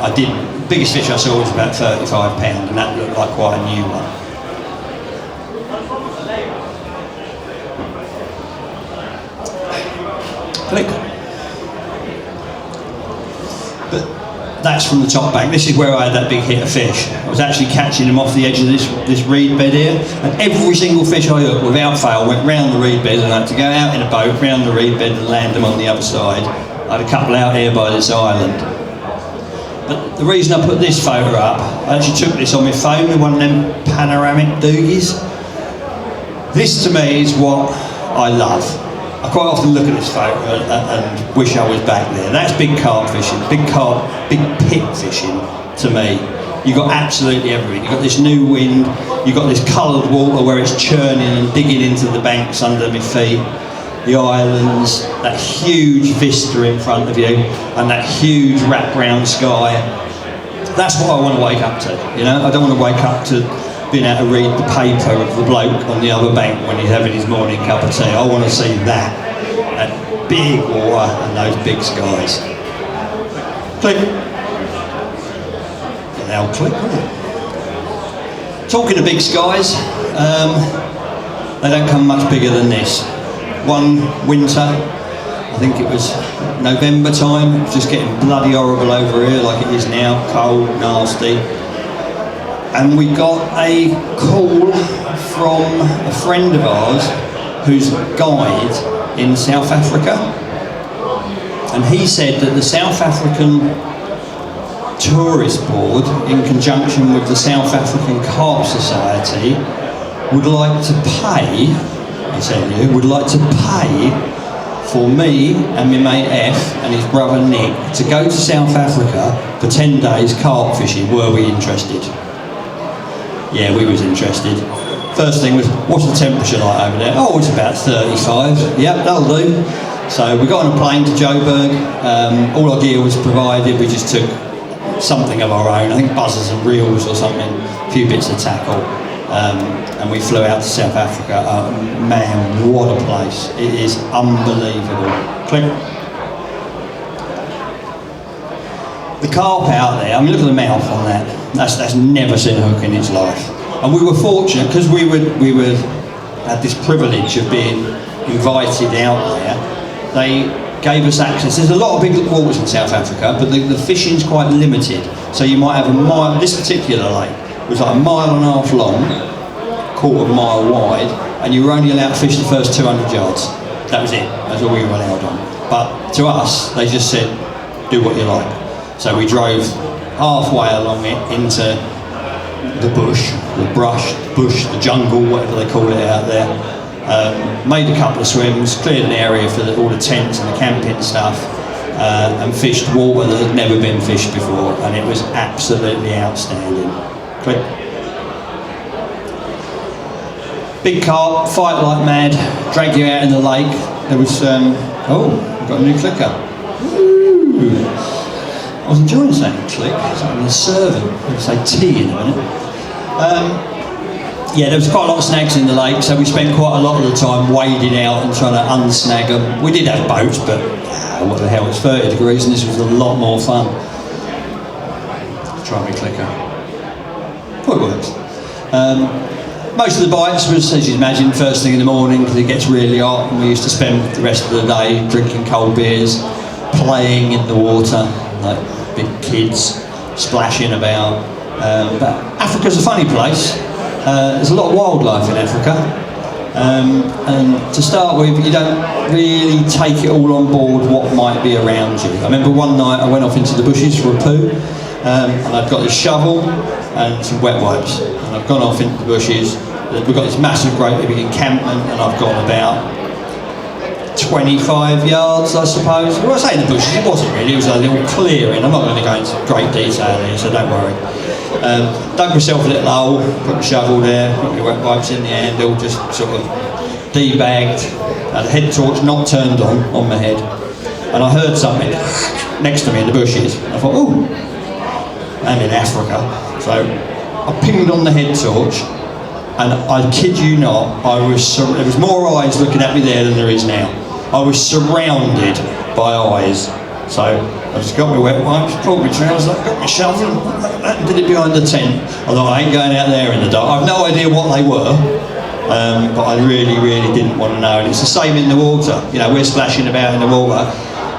I didn't. The biggest fish I saw was about 35 pound, and that looked like quite a new one. Click. But that's from the top bank. This is where I had that big hit of fish. I was actually catching them off the edge of this reed bed here, and every single fish I hooked, without fail, went round the reed bed, and I had to go out in a boat round the reed bed and land them on the other side. I had a couple out here by this island. But the reason I put this photo up, I actually took this on my phone with one of them panoramic doogies. This to me is what I love. I quite often look at this photo and wish I was back there. That's big carp fishing, big pit fishing to me. You've got absolutely everything. You've got this new wind, you've got this coloured water where it's churning and digging into the banks under my feet. The islands, that huge vista in front of you, and that huge wraparound sky. That's what I want to wake up to, you know? I don't want to wake up to being able to read the paper of the bloke on the other bank when he's having his morning cup of tea. I want to see that big water and those big skies. Click. Now click, wouldn't it? Talking of big skies, they don't come much bigger than this. One winter, I think it was November time, it was just getting bloody horrible over here like it is now, cold, nasty. And we got a call from a friend of ours who's a guide in South Africa. And he said that the South African Tourist Board, in conjunction with the South African Carp Society, would like to pay, I tell you, would like to pay for me and my mate F and his brother Nick to go to South Africa for 10 days carp fishing. Were we interested? Yeah, we was interested. First thing was, what's the temperature like over there? Oh, it's about 35. Yep, that'll do. So we got on a plane to Joburg. All our gear was provided. We just took something of our own. I think buzzers and reels or something, a few bits of tackle. And we flew out to South Africa. Man, what a place. It is unbelievable. Click. The carp out there, I mean, look at the mouth on that. That's never seen a hook in its life. And we were fortunate because we had this privilege of being invited out there. They gave us access. There's a lot of big waters in South Africa, but the fishing's quite limited. So you might have a mile. This particular lake was like 1.5 miles long, 1/4 mile wide, and you were only allowed to fish the first 200 yards. That was it. That's all we were allowed on. But to us, they just said, do what you like. So we drove halfway along it into the bush, the brush, the jungle, whatever they call it out there. Made a couple of swims, cleared an area for all the tents and the camping stuff, and fished water that had never been fished before, and it was absolutely outstanding. Click. Big carp, fight like mad, drag you out in the lake. There was, we've got a new clicker. Ooh. I was enjoying saying click, something the servant, I'll say tea in a minute. Yeah, there was quite a lot of snags in the lake, so we spent quite a lot of the time wading out and trying to unsnag them. We did have boats, but what the hell, it's 30 degrees and this was a lot more fun. Let's try my clicker. Oh, it works. Most of the bites was, as you'd imagine, first thing in the morning because it gets really hot, and we used to spend the rest of the day drinking cold beers, playing in the water, like big kids splashing about. But Africa's a funny place. There's a lot of wildlife in Africa, and to start with, you don't really take it all on board what might be around you. I remember one night I went off into the bushes for a poo, and I've got this shovel and some wet wipes, and I've gone off into the bushes. We've got this massive, great big encampment, and I've gone about 25 yards, I suppose. Well, I say in the bushes, it wasn't really, it was a little clearing. I'm not going to go into great detail here, so don't worry. Dug myself a little hole, put the shovel there, put my wet wipes in the handle, just sort of debagged, had a head torch not turned on my head, and I heard something next to me in the bushes. I thought, oh, I'm in Africa. So I pinged on the head torch, and I kid you not, there was more eyes looking at me there than there is now. I was surrounded by eyes. So I just got my wet wipes, pulled my trousers up, got my shovel, and did it behind the tent. I thought, I ain't going out there in the dark. I've no idea what they were, but I really, really didn't want to know. And it's the same in the water. You know, we're splashing about in the water.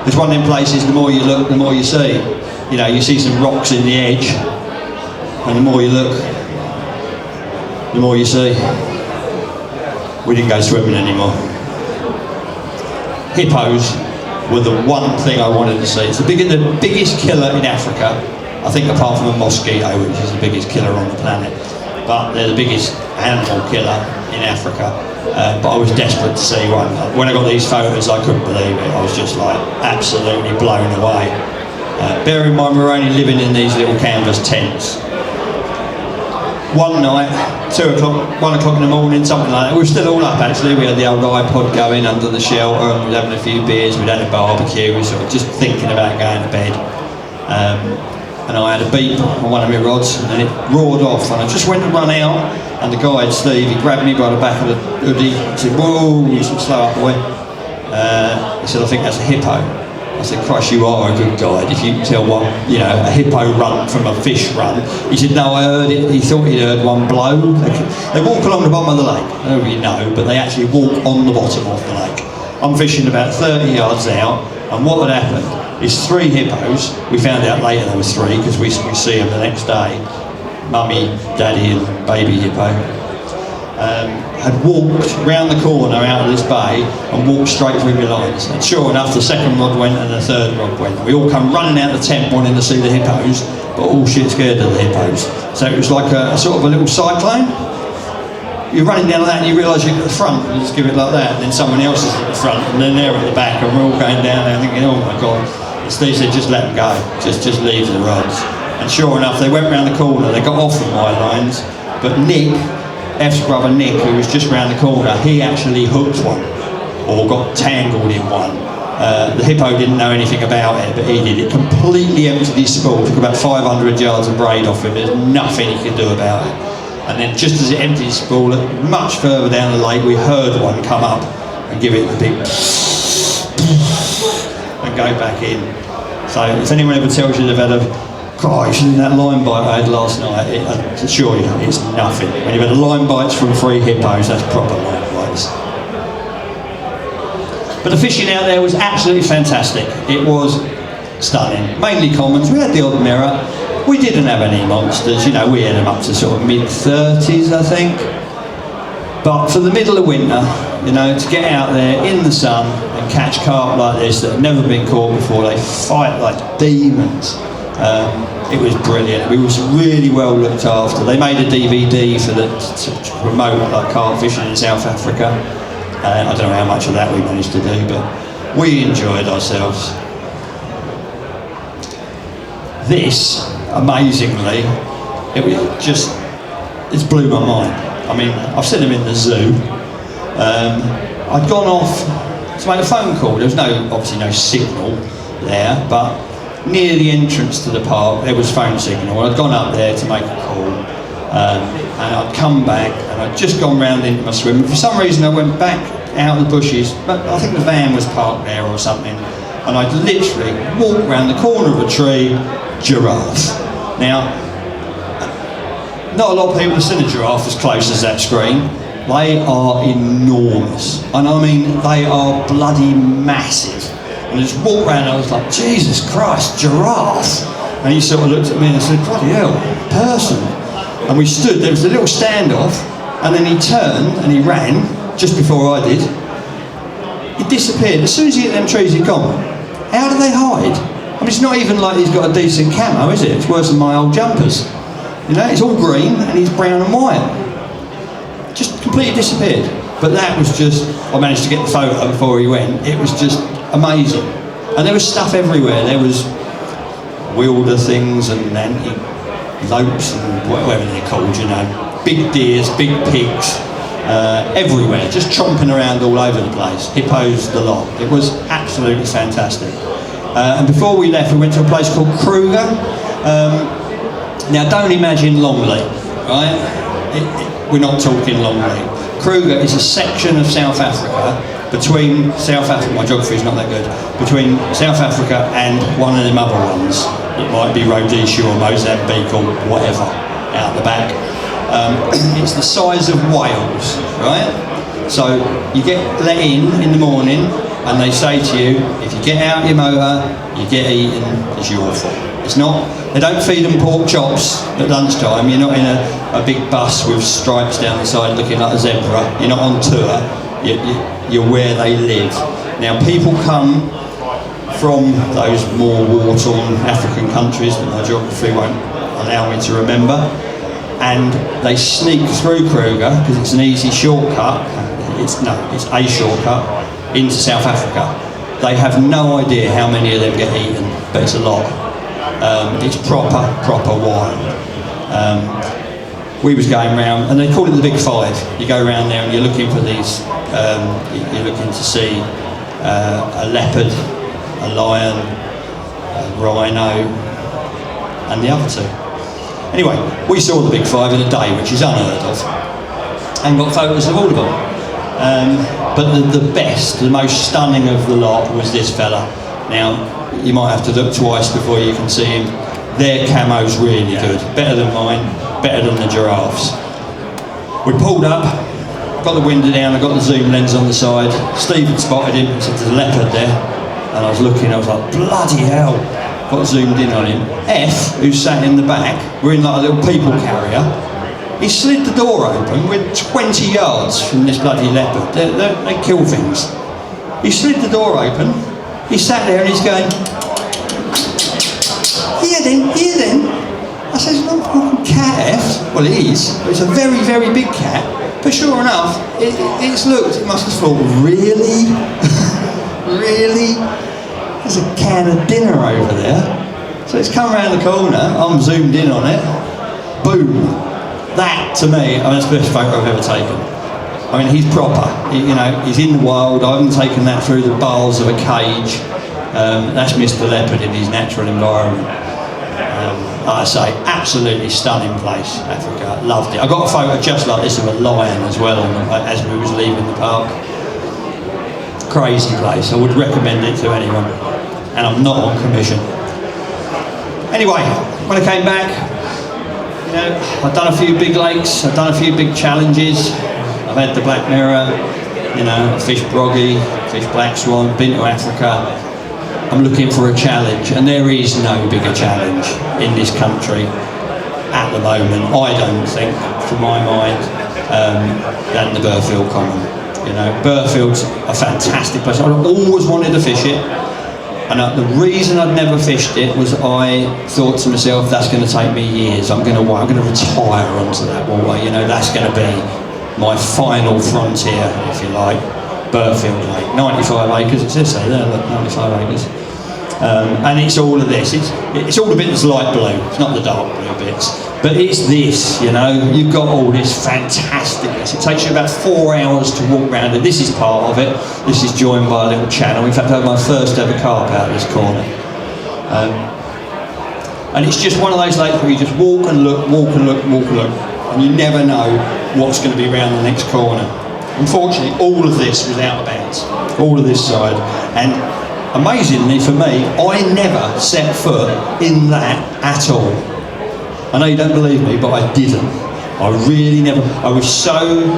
It's one of them places, the more you look, the more you see. You know, you see some rocks in the edge, and the more you look, the more you see. We didn't go swimming anymore. Hippos were the one thing I wanted to see. It's the biggest killer in Africa, I think, apart from a mosquito, which is the biggest killer on the planet. But they're the biggest animal killer in Africa. But I was desperate to see one. When I got these photos, I couldn't believe it. I was just like absolutely blown away. Bear in mind, we're only living in these little canvas tents. One night, 2 o'clock, 1 o'clock in the morning, something like that. We were still all up actually. We had the old iPod going under the shelter, and we were having a few beers, we'd had a barbecue, we were sort of just thinking about going to bed. And I had a beep on one of my rods, and it roared off, and I just went to run out, and the guide, Steve, he grabbed me by the back of the hoodie, he said, whoa, you should slow up, boy. He said, I think that's a hippo. I said, Christ, you are a good guide if you can tell what, you know, a hippo run from a fish run. He said, no, I heard it. He thought he'd heard one blow. They walk along the bottom of the lake. I don't know if you know, but they actually walk on the bottom of the lake. I'm fishing about 30 yards out, and what had happened is 3 hippos. We found out later there was 3 because we see them the next day. Mummy, Daddy, and baby hippo. Had walked round the corner out of this bay and walked straight through my lines. And sure enough, the second rod went and the third rod went. We all come running out of the tent wanting to see the hippos, but all shit scared of the hippos. So it was like a sort of a little cyclone. You're running down like that and you realise you're at the front, and you just give it like that, and then someone else is at the front, and then they're at the back, and we're all going down there thinking, oh my God. And Steve said, just let them go, just leave the rods. And sure enough, they went round the corner, they got off of my lines, but Nick, F's brother Nick, who was just round the corner, he actually hooked one, or got tangled in one. The hippo didn't know anything about it, but he did. It completely emptied his spool, took about 500 yards of braid off him. There's nothing he could do about it. And then just as it emptied his spool, much further down the lake, we heard one come up and give it the big and go back in. So if anyone ever tells you they've had a Christ, that line bite I had last night, I assure you, it's nothing. When you've had line bites from 3 hippos, that's proper line bites. But the fishing out there was absolutely fantastic. It was stunning. Mainly commons. We had the odd mirror. We didn't have any monsters. You know, we had them up to sort of mid-30s, I think. But for the middle of winter, you know, to get out there in the sun and catch carp like this that have never been caught before, they fight like demons. It was brilliant. We was really well looked after. They made a DVD for to promote like carp fishing in South Africa. I don't know how much of that we managed to do, but we enjoyed ourselves. This, amazingly, it's blew my mind. I mean, I've seen them in the zoo. I'd gone off to make a phone call. There was obviously no signal there, but near the entrance to the park there was phone signal. I'd gone up there to make a call, and I'd come back, and I'd just gone round into my swim. For some reason I went back out of the bushes, but I think the van was parked there or something, and I'd literally walked round the corner of a tree, giraffe. Now, not a lot of people have seen a giraffe as close as that screen. They are enormous, and I mean they are bloody massive. And I just walked around and I was like, Jesus Christ, giraffe! And he sort of looked at me and said, bloody hell, person. And we stood, there was a little standoff, and then he turned and he ran, just before I did. He disappeared. As soon as he hit them trees, he'd gone. How do they hide? I mean, it's not even like he's got a decent camo, is it? It's worse than my old jumpers. You know, it's all green and he's brown and white. Just completely disappeared. But that was just, I managed to get the photo before he went. It was just amazing. And there was stuff everywhere. There was wilder things and antelopes and whatever they're called, you know. Big deers, big pigs, everywhere, just chomping around all over the place. Hippos, the lot. It was absolutely fantastic. And before we left, we went to a place called Kruger. Now, don't imagine Longley, right? We're not talking Longley. Kruger is a section of South Africa between South Africa, my geography is not that good, between South Africa and one of them other ones. It might be Rhodesia or Mozambique or whatever, out the back. It's the size of Wales, right? So you get let in the morning and they say to you, if you get out your motor, you get eaten, it's your fault. It's not, they don't feed them pork chops at lunchtime. You're not in a big bus with stripes down the side looking like a zebra. You're not on tour. You're where they live. Now, people come from those more war-torn African countries that my geography won't allow me to remember, and they sneak through Kruger because it's an easy shortcut. It's a shortcut into South Africa. They have no idea how many of them get eaten, but it's a lot. It's proper wild. We was going round, and they call it the Big Five. You go around there and you're looking for these, you're looking to see a leopard, a lion, a rhino, and the other two. Anyway, we saw the Big Five in a day, which is unheard of, and got photos of all of them. But the best, the most stunning of the lot was this fella. Now, you might have to look twice before you can see him. Their camo's really good. Better than mine, better than the giraffes. We pulled up, got the window down, I got the zoom lens on the side. Stephen spotted him, he said there's a leopard there. And I was looking, I was like, bloody hell. Got zoomed in on him. F, who sat in the back, we're in like a little people carrier. He slid the door open. We're 20 yards from this bloody leopard. They kill things. He slid the door open. He sat there and he's going, here then. I said, it's not a fucking cat, F. Well, it is. It's a very, very big cat. But sure enough, it's looked, it must have thought, really? Really? There's a can of dinner over there. So it's come around the corner, I'm zoomed in on it. Boom. That, to me, I mean, that's the best photo I've ever taken. I mean, he's proper. You know, he's in the wild. I haven't taken that through the bars of a cage. That's Mr. Leopard in his natural environment. Like I say, absolutely stunning place, Africa. Loved it. I got a photo just like this of a lion as well as we was leaving the park. Crazy place. I would recommend it to anyone. And I'm not on commission. Anyway, when I came back, you know, I've done a few big lakes, I've done a few big challenges. I've had the Black Mirror, you know, fish broggy, fish black swan, been to Africa. I'm looking for a challenge, and there is no bigger challenge in this country at the moment, I don't think, from my mind, than the Burfield Common. You know, Burfield's a fantastic place. I've always wanted to fish it, and the reason I'd never fished it was I thought to myself, that's going to take me years. I'm going to retire onto that water. You know, that's going to be my final frontier, if you like. Burfield Lake, 95 acres, it says so there, look, 95 acres. And it's all of this, it's all the bits light blue, it's not the dark blue bits, but it's this, you know, you've got all this fantasticness. It takes you about 4 hours to walk around it. This is part of it, this is joined by a little channel. In fact, I had my first ever carp out of this corner. And it's just one of those lakes where you just walk and look, walk and look, walk and look, and you never know what's going to be around the next corner. Unfortunately, all of this was out of bounds, all of this side, and amazingly for me, I never set foot in that at all. I know you don't believe me, but I didn't. I really never, I was so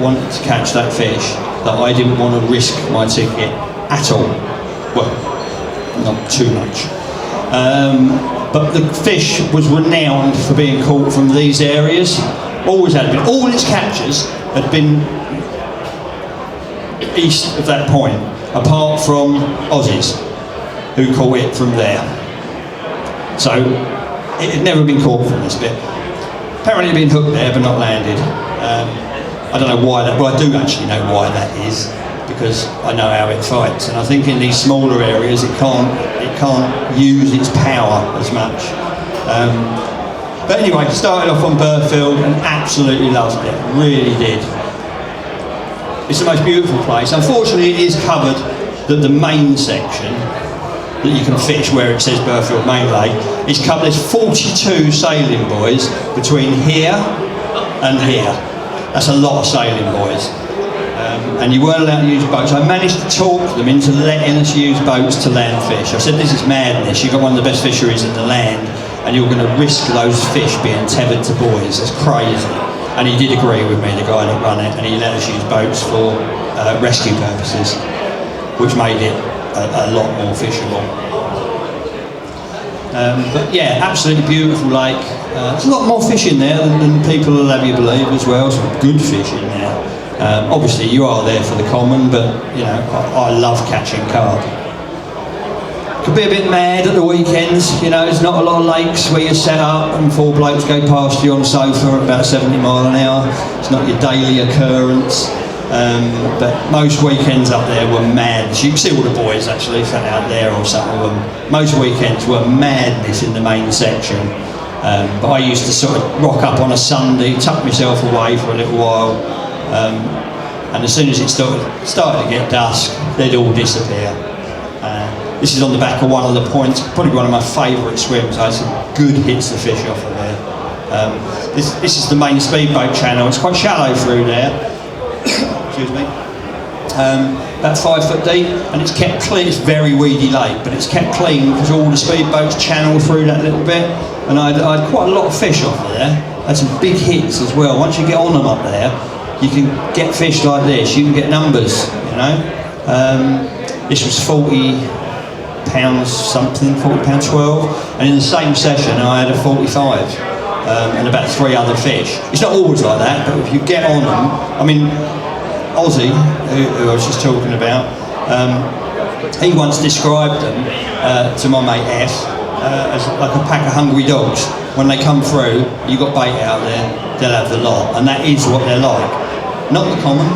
wanting to catch that fish that I didn't want to risk my ticket at all. Well, not too much. But the fish was renowned for being caught from these areas. Always had been. All its captures had been east of that point, apart from Aussies, who caught it from there. So it had never been caught from this bit. Apparently it had been hooked there, but not landed. I don't know why that. Well, I do actually know why that is, because I know how it fights, and I think in these smaller areas it can't use its power as much. But anyway, started off on Burfield and absolutely loved it, really did. It's the most beautiful place. Unfortunately, it is covered, that the main section that you can fish where it says Burfield Main Lake is covered. There's 42 sailing buoys between here and here. That's a lot of sailing buoys. And you weren't allowed to use boats. I managed to talk them into letting us use boats to land fish. I said, this is madness. You've got one of the best fisheries in the land, and you're going to risk those fish being tethered to buoys. It's crazy. And he did agree with me, the guy that ran it, and he let us use boats for rescue purposes, which made it a lot more fishable. But yeah, absolutely beautiful lake. There's a lot more fish in there than people will have you believe as well. Some good fish in there. Obviously you are there for the common, but you know, I love catching carp. Could be a bit mad at the weekends, you know, there's not a lot of lakes where you set up and 4 blokes go past you on a sofa at about 70 mile an hour. It's not your daily occurrence. But most weekends up there were mad. You can see all the boys actually sat out there, or some of them. Most weekends were madness in the main section. But I used to sort of rock up on a Sunday, tuck myself away for a little while, and as soon as it started to get dusk, they'd all disappear. This is on the back of one of the points, probably one of my favourite swims. I had some good hits of fish off of there. This is the main speedboat channel. It's quite shallow through there. Excuse me. About 5 foot deep, and it's kept clean. It's very weedy lake, but it's kept clean because all the speedboats channel through that little bit. And I had quite a lot of fish off of there. I had some big hits as well. Once you get on them up there, you can get fish like this. You can get numbers, you know. This was 40 pounds something, 40 pound 12, and in the same session I had a 45 and about 3 other fish. It's not always like that, but if you get on them, I mean, Aussie, who I was just talking about, he once described them to my mate F as like a pack of hungry dogs. When they come through, you've got bait out there, they'll have the lot, and that is what they're like. Not the common,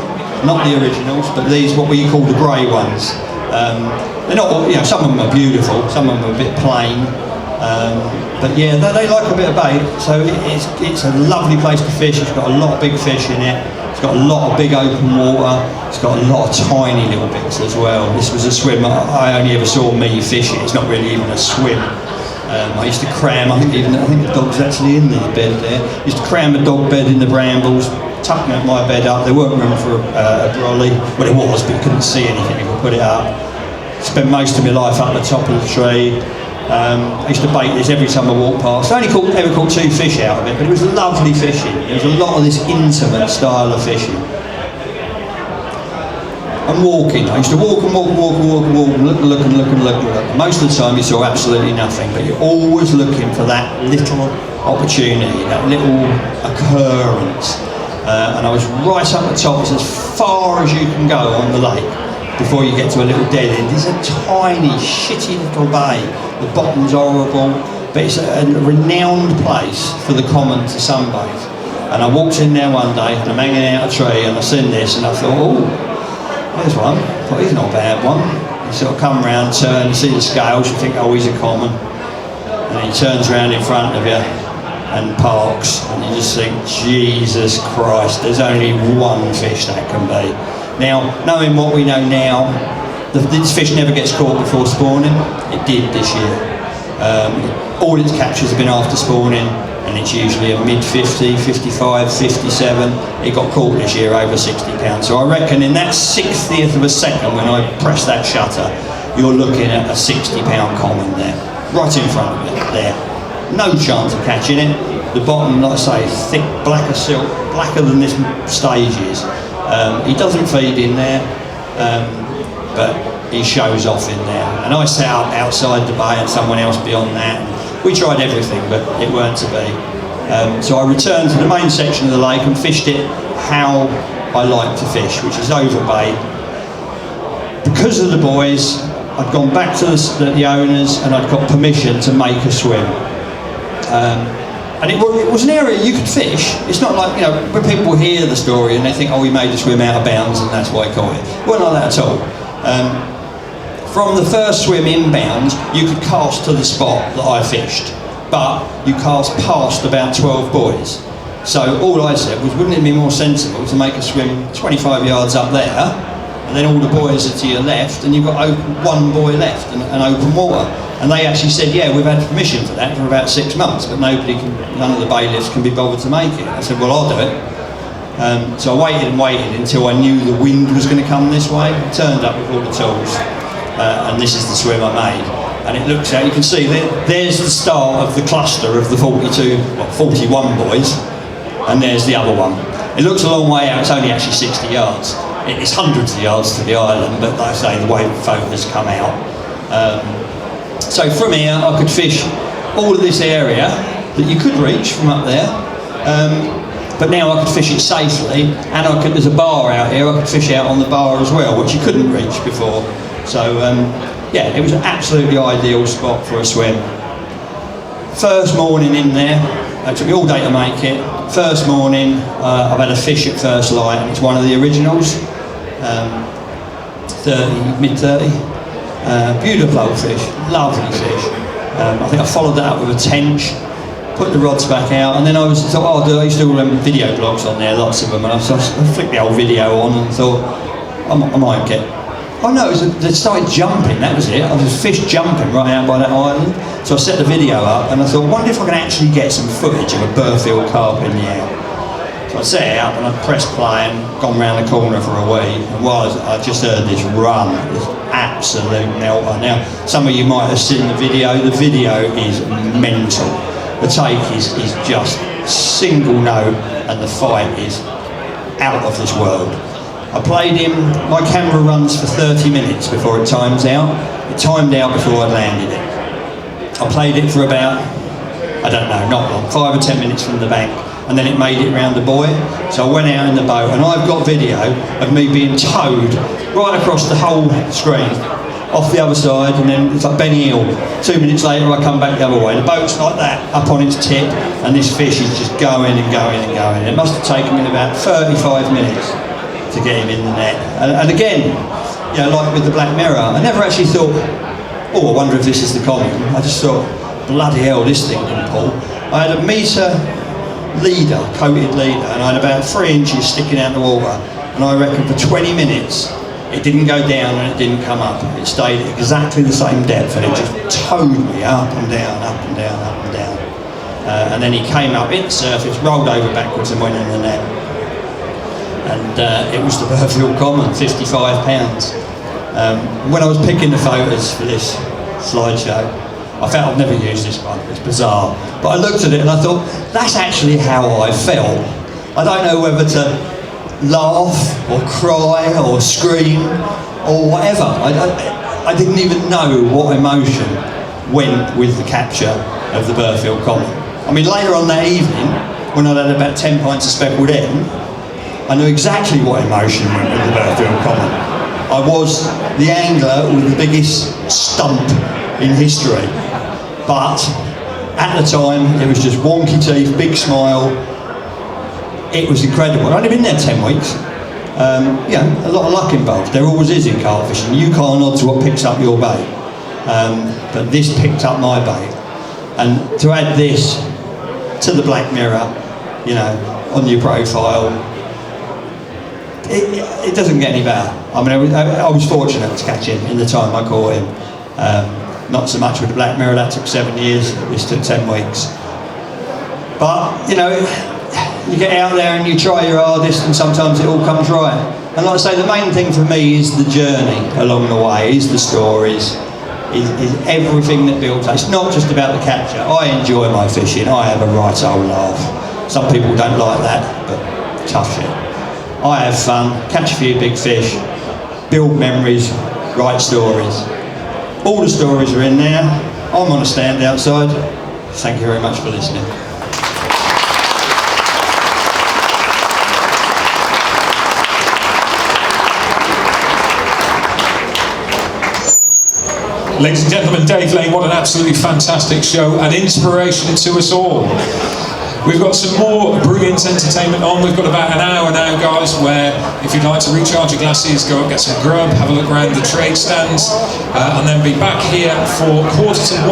not the originals, but these, what we call the grey ones. They're not, you know, some of them are beautiful, some of them are a bit plain, but yeah, they like a bit of bait, so it's a lovely place to fish. It's got a lot of big fish in it, It's got a lot of big open water. It's got a lot of tiny little bits as well. This was a swim I only ever saw me fish it. It's not really even a swim. I used to cram, I think the dog's actually in the bed there. I used to cram a dog bed in the brambles, tuck my bed up. There weren't room for a brolly. Well, there was, but you couldn't see anything if you put it up. Spent most of my life up the top of the tree. I used to bait this every time I walked past. I only ever caught 2 fish out of it, but it was lovely fishing. There was a lot of this intimate style of fishing. And walking. I used to walk and look. Most of the time you saw absolutely nothing, but you're always looking for that little opportunity, that little occurrence. And I was right up the top, as far as you can go on the lake before you get to a little dead end. It's a tiny, shitty little bay. The bottom's horrible, but it's a renowned place for the common to sunbathe. And I walked in there one day, and I'm hanging out a tree, and I seen this, and I thought, oh, there's one. I thought, he's not a bad one. You sort of come round, turn, see the scales, you think, oh, he's a common. And he turns around in front of you and parks, and you just think, Jesus Christ, there's only one fish that can be. Now, knowing what we know now, this fish never gets caught before spawning. It did this year. All its captures have been after spawning, and it's usually a mid-50, 55, 57. It got caught this year over 60 pounds. So I reckon in that 60th of a second when I press that shutter, you're looking at a 60-pound common there, right in front of it, there. No chance of catching it. The bottom, like I say, thick, black as silk, blacker than this stage is. He doesn't feed in there, but he shows off in there. And I set up outside the bay and someone else beyond that. We tried everything, but it weren't to be. So I returned to the main section of the lake and fished it how I like to fish, which is over bay. Because of the boys, I'd gone back to the owners and I'd got permission to make a swim. And it was an area you could fish. It's not like, when people hear the story and they think, oh, we made a swim out of bounds and that's why I caught it. It wasn't like that at all. From the first swim inbound, you could cast to the spot that I fished, but you cast past about 12 buoys. So all I said was, wouldn't it be more sensible to make a swim 25 yards up there, and then all the buoys are to your left, and you've got one buoy left and open water. And they actually said, yeah, we've had permission for that for about 6 months, but none of the bailiffs can be bothered to make it. I said, well, I'll do it. So I waited and waited until I knew the wind was going to come this way. I turned up with all the tools, and this is the swim I made. And it looks out, you can see there's the start of the cluster of the 41 buoys, and there's the other one. It looks a long way out, it's only actually 60 yards. It's hundreds of yards to the island, but like I say, the way the photos come out. So from here, I could fish all of this area that you could reach from up there, but now I could fish it safely, and there's a bar out here, I could fish out on the bar as well, which you couldn't reach before. So yeah, it was an absolutely ideal spot for a swim. First morning in there, it took me all day to make it. First morning, I've had a fish at first light, and it's one of the originals, mid-30. Beautiful old fish, lovely fish. I think I followed that up with a tench, put the rods back out, and then I used to do video blogs on there, lots of them, and I flicked the old video on and thought, I might get. Oh no, they started jumping, that was it. I was fish jumping right out by that island. So I set the video up and I thought, I wonder if I can actually get some footage of a Burfield carp in the air. So I set it up and I pressed play and gone round the corner for a wee. And while I just heard this run, this absolute melter. Now, some of you might have seen the video is mental. The take is just single note and the fight is out of this world. I played him, my camera runs for 30 minutes before it times out. It timed out before I landed it. I played it for about, I don't know, not long, 5 or 10 minutes from the bank, and then it made it round the buoy. So I went out in the boat, and I've got video of me being towed right across the whole screen, off the other side, and then it's like Benny Hill. 2 minutes later, I come back the other way. The boat's like that, up on its tip, and this fish is just going and going and going. It must have taken me about 35 minutes to get him in the net. And again, like with the Black Mirror, I never actually thought, oh, I wonder if this is the common. I just thought, bloody hell, this thing can pull. I had a metre leader, coated leader, and I had about 3 inches sticking out the water, and I reckon for 20 minutes it didn't go down and it didn't come up. It stayed at exactly the same depth, and it just towed me up and down, up and down, up and down. And then he came up, hit the surface, rolled over backwards and went in the net. And it was the Burfield Common, £55. When I was picking the photos for this slideshow, I felt I've never used this one, it's bizarre. But I looked at it and I thought, that's actually how I felt. I don't know whether to laugh or cry or scream or whatever. I didn't even know what emotion went with the capture of the Burfield Common. I mean, later on that evening, when I'd had about 10 pints of speckled hen, I knew exactly what emotion went with the Burfield Common. I was the angler with the biggest stump in history. But at the time, it was just wonky teeth, big smile. It was incredible. I'd only been there 10 weeks. You know, a lot of luck involved. There always is in carp fishing. You can't odds what picks up your bait. But this picked up my bait. And to add this to the Black Mirror, you know, on your profile, it doesn't get any better. I mean, I was fortunate to catch him in the time I caught him. Not so much with the Black Mirror, that took 7 years, this took 10 weeks. But, you know, you get out there and you try your hardest and sometimes it all comes right. And like I say, the main thing for me is the journey along the way, is the stories, is everything that builds up. It's not just about the capture. I enjoy my fishing, I have a right old laugh. Some people don't like that, but tough shit. I have fun, catch a few big fish, build memories, write stories. All the stories are in there. I'm on a stand outside. Thank you very much for listening. Ladies and gentlemen, Dave Lane, what an absolutely fantastic show, an inspiration to us all. We've got some more brilliant entertainment on. We've got about an hour now, guys, where if you'd like to recharge your glasses, go and get some grub, have a look around the trade stands, and then be back here for 1:45.